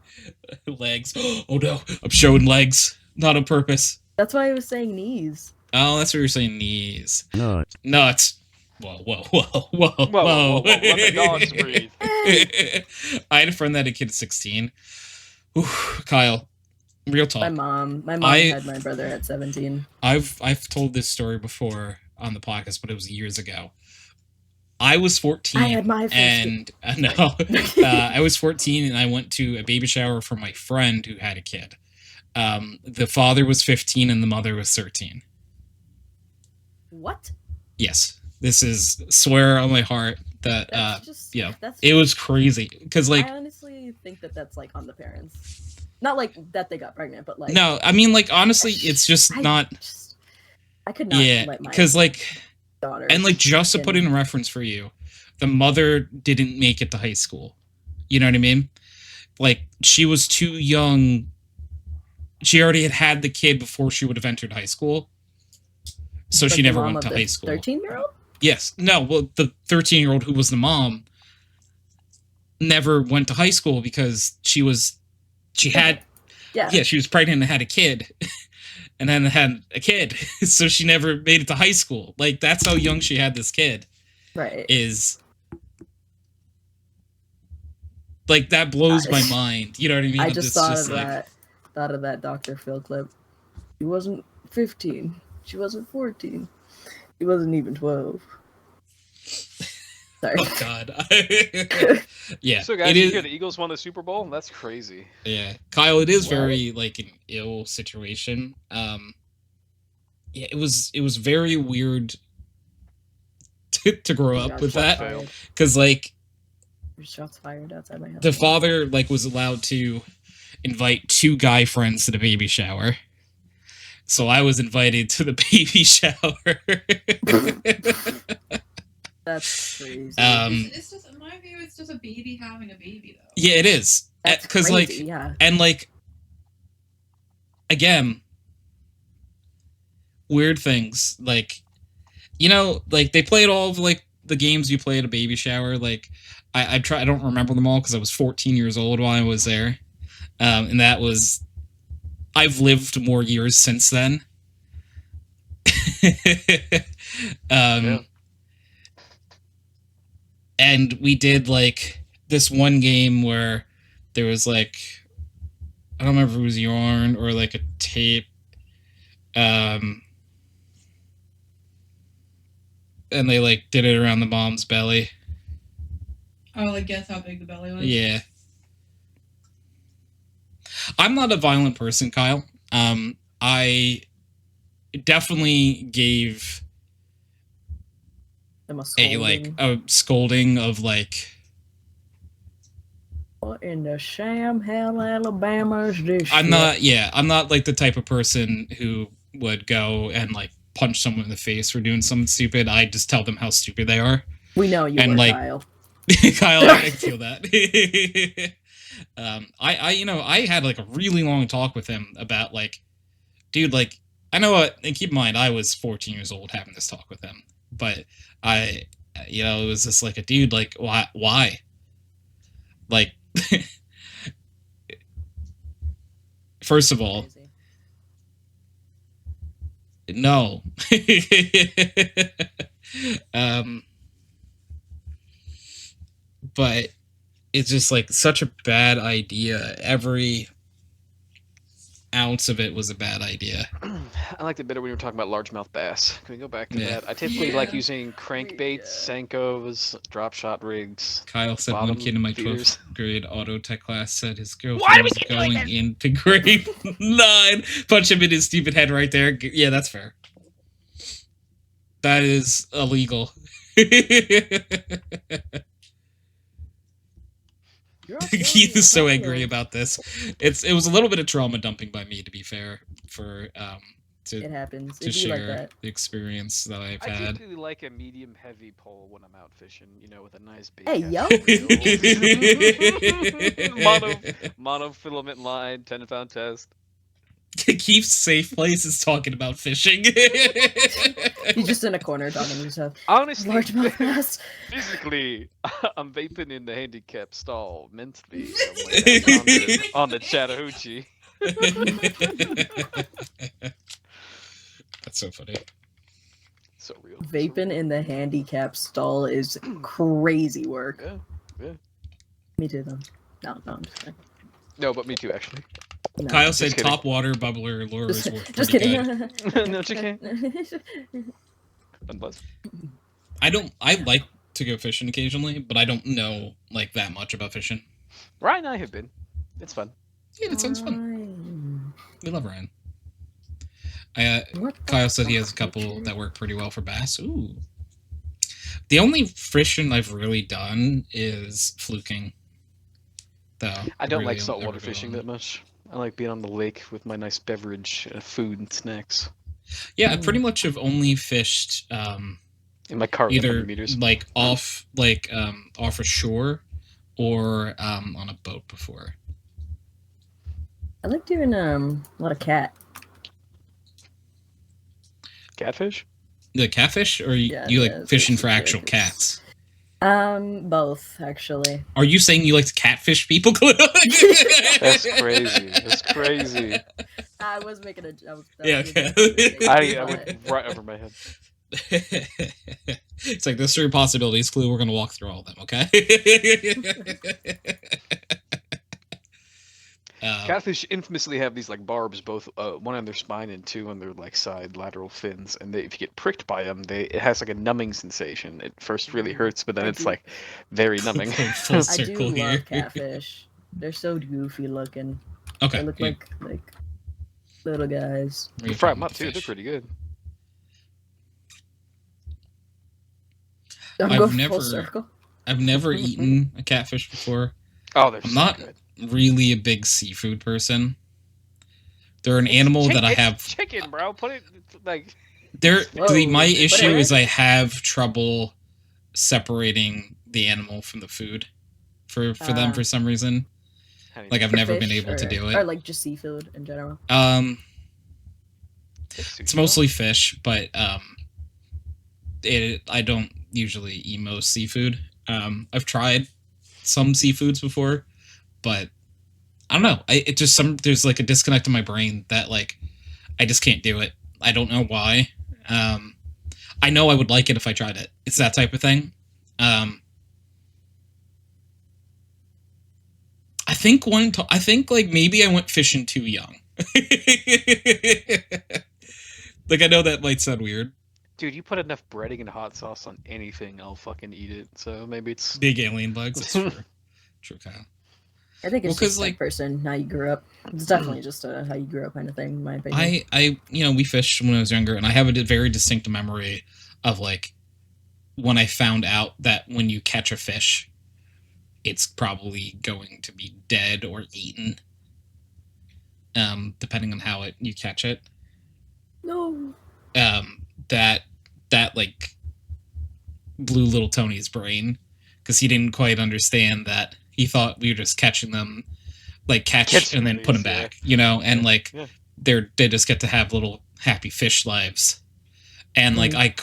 Legs. Oh no, I'm showing legs. Not on purpose. That's why I was saying knees. Oh, that's what you're saying. Knees. Nuts. Nuts. Whoa, whoa, whoa, whoa, Whoa, whoa, whoa, let the dogs breathe. I had a friend that had a kid at 16. Ooh, Kyle, real talk. My mom had my brother at 17. I've told this story before on the podcast, but it was years ago. I was 14. I had my first and I was 14 and I went to a baby shower for my friend who had a kid. The father was 15 and the mother was 13. What? Yes. This is swear on my heart that That's just, yeah, that's it was crazy because like I honestly think that that's like on the parents. Not like that they got pregnant, but like no, I mean like honestly, it's just I could not yeah, let my because like daughter and like just to in- put in reference for you, the mother didn't make it to high school. You know what I mean? Like she was too young. She already had the kid before she would have entered high school, so like she the never mom went of to the high school. 13-year-old? Yes. No, well, the 13-year-old who was the mom never went to high school because she had, Yeah. she was pregnant and had a kid and then had a kid. So she never made it to high school. Like, that's how young she had this kid. Right. Is like, that blows my mind. You know what I mean? I I'm just thought of that Dr. Phil clip. She wasn't 15. She wasn't 14. She wasn't even 12. Sorry. Oh, God. Yeah. So, guys, it you is, hear the Eagles won the Super Bowl? That's crazy. yeah. Kyle, it is What? very, like, an ill situation. Yeah, it was very weird to grow up with that. Failed. Because, like, There's shots fired outside my house. the father, like, was allowed to invite 2 guy friends to the baby shower. So I was invited to the baby shower. That's crazy. It's just, in my view, it's just a baby having a baby, though. Yeah, it is. That's Because, crazy, like, yeah. and, like, again, weird things. Like, you know, like, they played all of, like, the games you play at a baby shower. Like, I don't remember them all because I was 14 years old while I was there. And that was... I've lived more years since then. Yeah. And we did like this one game where there was like, I don't remember if it was yarn or like a tape. And they like did it around the mom's belly. Oh, like guess how big the belly was? Yeah. I'm not a violent person, Kyle. I definitely gave Them a a scolding. like a scolding of like, What in the sham hell Alabama is this? I'm shit? not like the type of person who would go and like punch someone in the face for doing something stupid. I just tell them how stupid they are. We know you and, were, like, Kyle. Kyle, I can feel that. I had like a really long talk with him about like, dude, like, I know what, and keep in mind, I was 14 years old having this talk with him, but it was just like a dude, like, why? Like, first of all, Crazy. no. But it's just like such a bad idea. Every ounce of it was a bad idea. I liked it better when you were talking about largemouth bass. Can we go back to Yeah. that? I typically Yeah. like using crankbaits, Senkos, drop shot rigs. Kyle said one Bottom kid in my feeders. 12th grade auto tech class said his Why do girlfriend we was keep doing going into grade 9. Punch him in his stupid head right there. Yeah, that's fair. That is illegal. You're Keith is so okay, angry Kyle. about this. It was a little bit of trauma dumping by me, to be fair, for It to happens. to It'd be like share that. the experience that I've I had. typically like a medium heavy pole when I'm out fishing, with a nice big Hey, ass yo. reel. Monofilament line, 10-pound test. Keith's safe place is talking about fishing. He's just in a corner talking to himself. Honestly, Largemouth bass. physically, I'm vaping in the handicap stall. Mentally, I'm like on the Chattahoochee. That's so funny. So real. Vaping in the handicap stall is crazy work. Yeah, yeah. Me too, though. No, I'm just kidding. No, but me too, actually. No. Kyle just said kidding. top water bubbler lure is Just, worth just pretty kidding. good. No, it's okay. Unless. I like to go fishing occasionally, but I don't know like that much about fishing. Ryan and I have been. It's fun. Yeah, that sounds fun. Fine. We love Ryan. What the Kyle said he has a fuck, couple Richard? that work pretty well for bass. Ooh. The only fishing I've really done is fluking. Though I don't like really saltwater never go fishing on. that much. I like being on the lake with my nice beverage, food, and snacks. Yeah, I pretty much have only fished In my car, with either 100 meters. like off a shore or on a boat before. I like doing a lot of cat. Catfish? The catfish, or Yeah, you yeah, like fishing it's for actual catfish. cats? Both actually. Are you saying you like to catfish people? That's crazy. That's crazy. I was making a. Yeah, okay. I went right over my head. It's like there's 3 possibilities. Clue, we're gonna walk through all of them, okay? Catfish infamously have these like barbs, both one on their spine and 2 on their like side lateral fins, and if you get pricked by them, it has like a numbing sensation. It first really hurts, but then it's like very numbing. Full I do circle here. love catfish. They're so goofy looking. Okay. They look yeah. like little guys. Where You you fry from them up with the too; they're fish? pretty good. I'm I've going never- full circle. I've never eaten a catfish before. Oh, they're I'm so not good. really a big seafood person. They're an animal that I It's have. chicken, bro. Put it like. My Whoa, issue but is I have trouble separating the animal from the food for them for some reason. Like I've For never been fish able to or- do Or it. like just seafood in general. It's mostly fish, but I don't usually eat most seafood. I've tried some seafoods before, but I don't know. There's like a disconnect in my brain that like I just can't do it. I don't know why. I know I would like it if I tried it. It's that type of thing. I think like maybe I went fishing too young. Like I know that might sound weird. Dude, you put enough breading and hot sauce on anything, I'll fucking eat it. So maybe it's. Big alien bugs. That's true. True, Kyle. I think it's 'cause, just like person how you grew up. It's definitely just a how you grew up kind of thing, in my opinion. We fished when I was younger, and I have a very distinct memory of like when I found out that when you catch a fish, it's probably going to be dead or eaten, depending on how you catch it. No. That like blew little Tony's brain because he didn't quite understand that. He thought we were just catching them, like catch and then put them these, back, and like Yeah. they just get to have little happy fish lives. And like I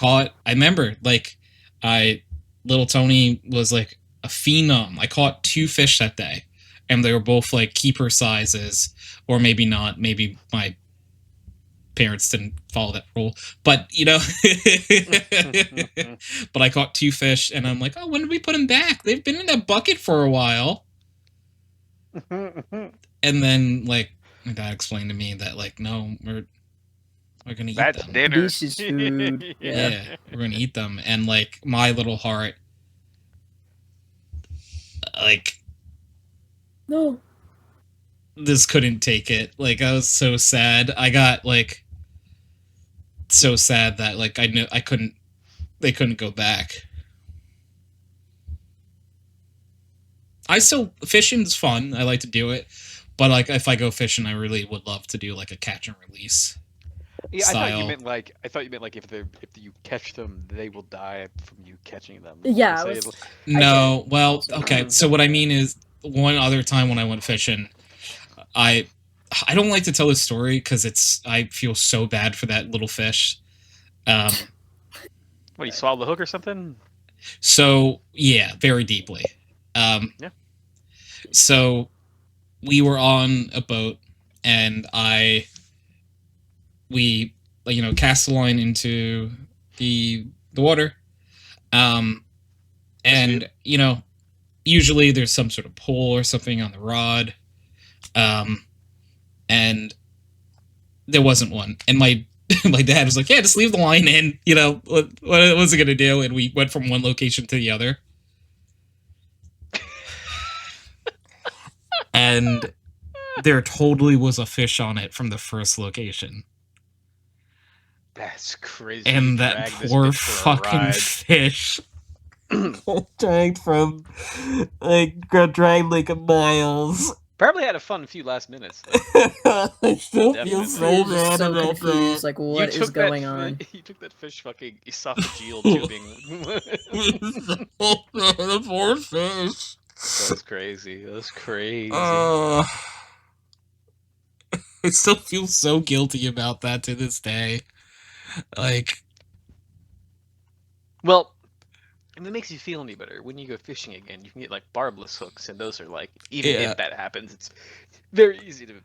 remember like little Tony was like a phenom. I caught 2 fish that day, and they were both like keeper sizes, or maybe not. Maybe my parents didn't follow that rule, but but I caught 2 fish, and I'm like, oh, when did we put them back? They've been in that bucket for a while. And then like my dad explained to me that like, no, we're gonna eat That's them. dinner. This is food. Yeah, we're gonna eat them. And like my little heart, like No. this couldn't take it. Like I was so sad. I got like so sad that like I knew they couldn't go back. Fishing's fun. I like to do it, but like if I go fishing, I really would love to do like a catch and release. Yeah, I style. thought you meant like if you catch them, they will die from you catching them. Yeah, So I was- it'll- No, well, okay. So what I mean is, one other time when I went fishing, I I don't like to tell this story because I feel so bad for that little fish. What, you swallowed the hook or something? So yeah, very deeply. Yeah. So we were on a boat, and we cast the line into the water, and usually there's some sort of pull or something on the rod, and there wasn't one, and my dad was like, yeah, just leave the line in, what was it gonna do? And we went from one location to the other, and there totally was a fish on it from the first location. That's crazy. And that poor fucking fish dragged from like miles. Probably had a fun few last minutes. I still feel Definitely. so bad so about confused. that. Like, what is going on? You took that fish fucking esophageal tubing. The poor fish. That's crazy. That's crazy. I still feel so guilty about that to this day. Like, well, if it makes you feel any better, when you go fishing again, you can get like barbless hooks, and those are like, even if that happens, it's very easy to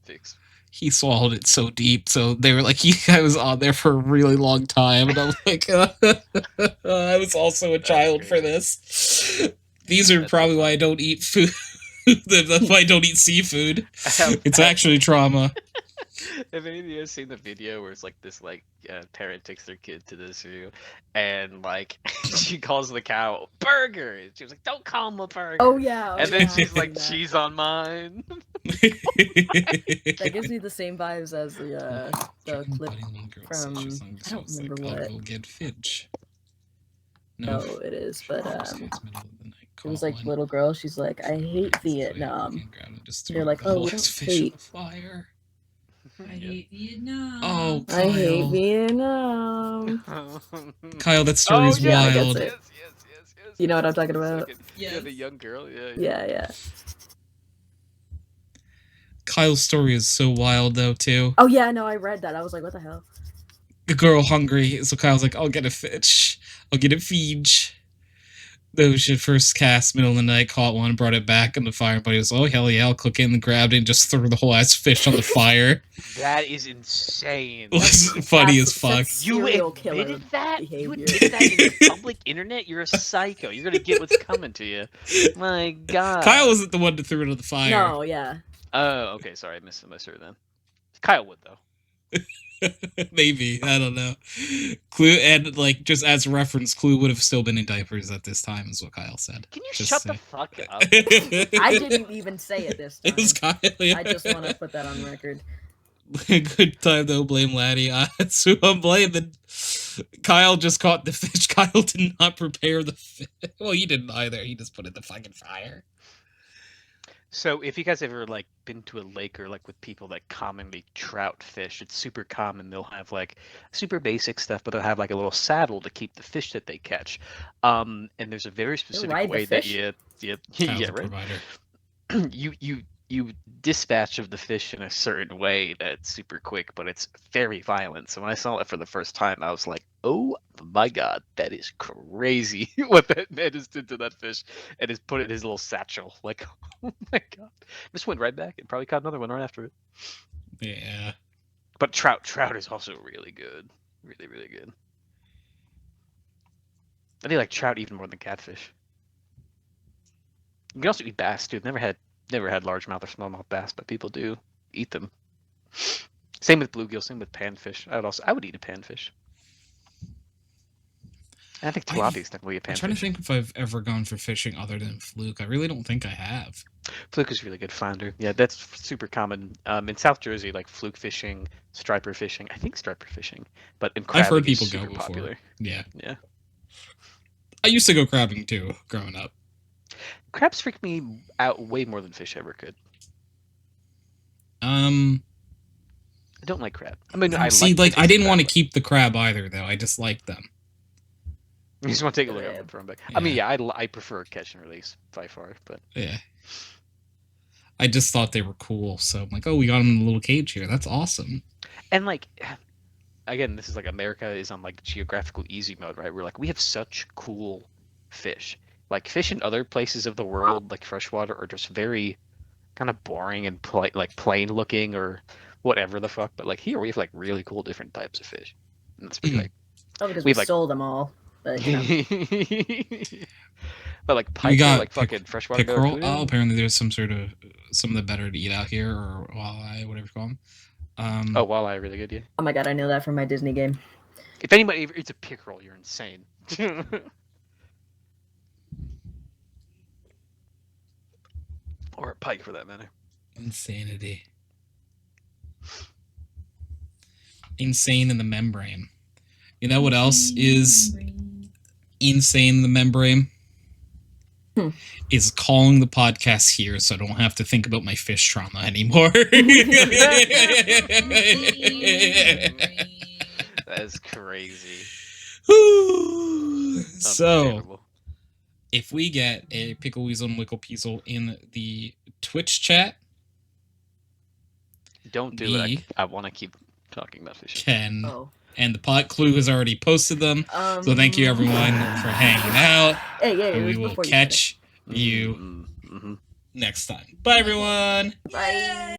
fix. He swallowed it so deep, so they were like, I was on there for a really long time, and I'm like, I was also a child for this. These are probably why I don't eat food. That's why I don't eat seafood. It's actually trauma. Have any of you guys seen the video where it's like this parent takes their kid to the zoo, and like she calls the cow burger, and she was like, "Don't call him a burger." Oh yeah. And then yeah, she's I've like, seen that. "Cheese on mine." That gives me the same vibes as the clip from I don't remember what. I'll go get Fidge. No, it is, but it was like little girl. She's like, I hate Vietnam. They're like, oh, we don't hate. Fire. I hate Vietnam. Oh, Kyle. I hate Vietnam. Kyle, that story is yeah, wild. Yes. You know what I'm talking about? Yeah, the young girl. Yeah. Kyle's story is so wild, though, too. Oh, yeah, no, I read that. I was like, what the hell? The girl hungry, so Kyle's like, I'll get a fish. I'll get a Fidge. Though she first cast middle of the night, caught one, brought it back in the fire, but he was, oh, hell yeah, I'll cook in, grabbed it, and just threw the whole ass fish on the fire. That is insane. It was funny as fuck. You admitted that? You admitted that in the public internet? You're a psycho. You're gonna get what's coming to you. My God. Kyle wasn't the one that threw it on the fire. No, yeah. Oh, okay, sorry, I misheard then. Kyle would, though. Maybe, I don't know. Clue, and like just as a reference, Clue would have still been in diapers at this time, is what Kyle said. Can you shut the fuck up? I didn't even say it this time. It was Kyle. Yeah. I just want to put that on record. Good time though. Blame Laddie. That's who I'm blaming. Kyle just caught the fish. Kyle did not prepare the fish. Well, he didn't either. He just put it in the fucking fire. So, if you guys ever like been to a lake or like with people that commonly trout fish, it's super common. They'll have like super basic stuff, but they'll have like a little saddle to keep the fish that they catch. And there's a very specific way that you right. Provider. you dispatch of the fish in a certain way that's super quick, but it's very violent. So when I saw it for the first time, I was like, oh my God, that is crazy what that man just did to that fish, and just put it in his little satchel. Like, oh my God. Just went right back and probably caught another one right after it. Yeah. But trout is also really good. Really, really good. I think like trout even more than catfish. You can also eat bass too. Never had largemouth or smallmouth bass, but people do eat them. Same with bluegill, same with panfish. I would eat a panfish. I think tilapia is technically a panfish. I'm trying to think if I've ever gone for fishing other than fluke. I really don't think I have. Fluke is really good flounder. Yeah, that's super common. In South Jersey, like fluke fishing, striper fishing. I think striper fishing, but in crabbing I've heard people is super go before. popular. Yeah. I used to go crabbing too, growing up. Crabs freak me out way more than fish ever could. I don't like crab. I mean, I didn't want to keep the crab either, though. I just liked them. You just want to take a look at them from back. I mean, I prefer catch and release by far, but yeah. I just thought they were cool. So I'm like, oh, we got them in a little cage here. That's awesome. And like, again, this is like America is on like geographical easy mode, right? We're like, we have such cool fish. Like fish in other places of the world, like freshwater, are just very kind of boring and plain looking or whatever the fuck. But like here, we have like really cool different types of fish. And that's pretty like. Oh, because We we have, like- stole them all. But you know. But like We pike got are like fucking freshwater pickerel. barracuda. Oh, apparently there's some of the better to eat out here, or walleye, whatever you call them. Oh, walleye, really good, yeah. Oh my god, I know that from my Disney game. If anybody ever eats a pickerel, you're insane. Or a pike, for that matter. Insanity. Insane in the membrane. You know what else is insane in the membrane? Is calling the podcast here so I don't have to think about my fish trauma anymore. That's crazy. So, Unbelievable. if we get a Pickle Weasel and Wickle Peasel in the Twitch chat, Don't do it. I want to keep talking about fishing. Ken Oh. and the pot Clue has already posted them. So thank you everyone for hanging out. Hey, And we it was will before you said it. catch you Mm-hmm. next time. Bye everyone. Bye.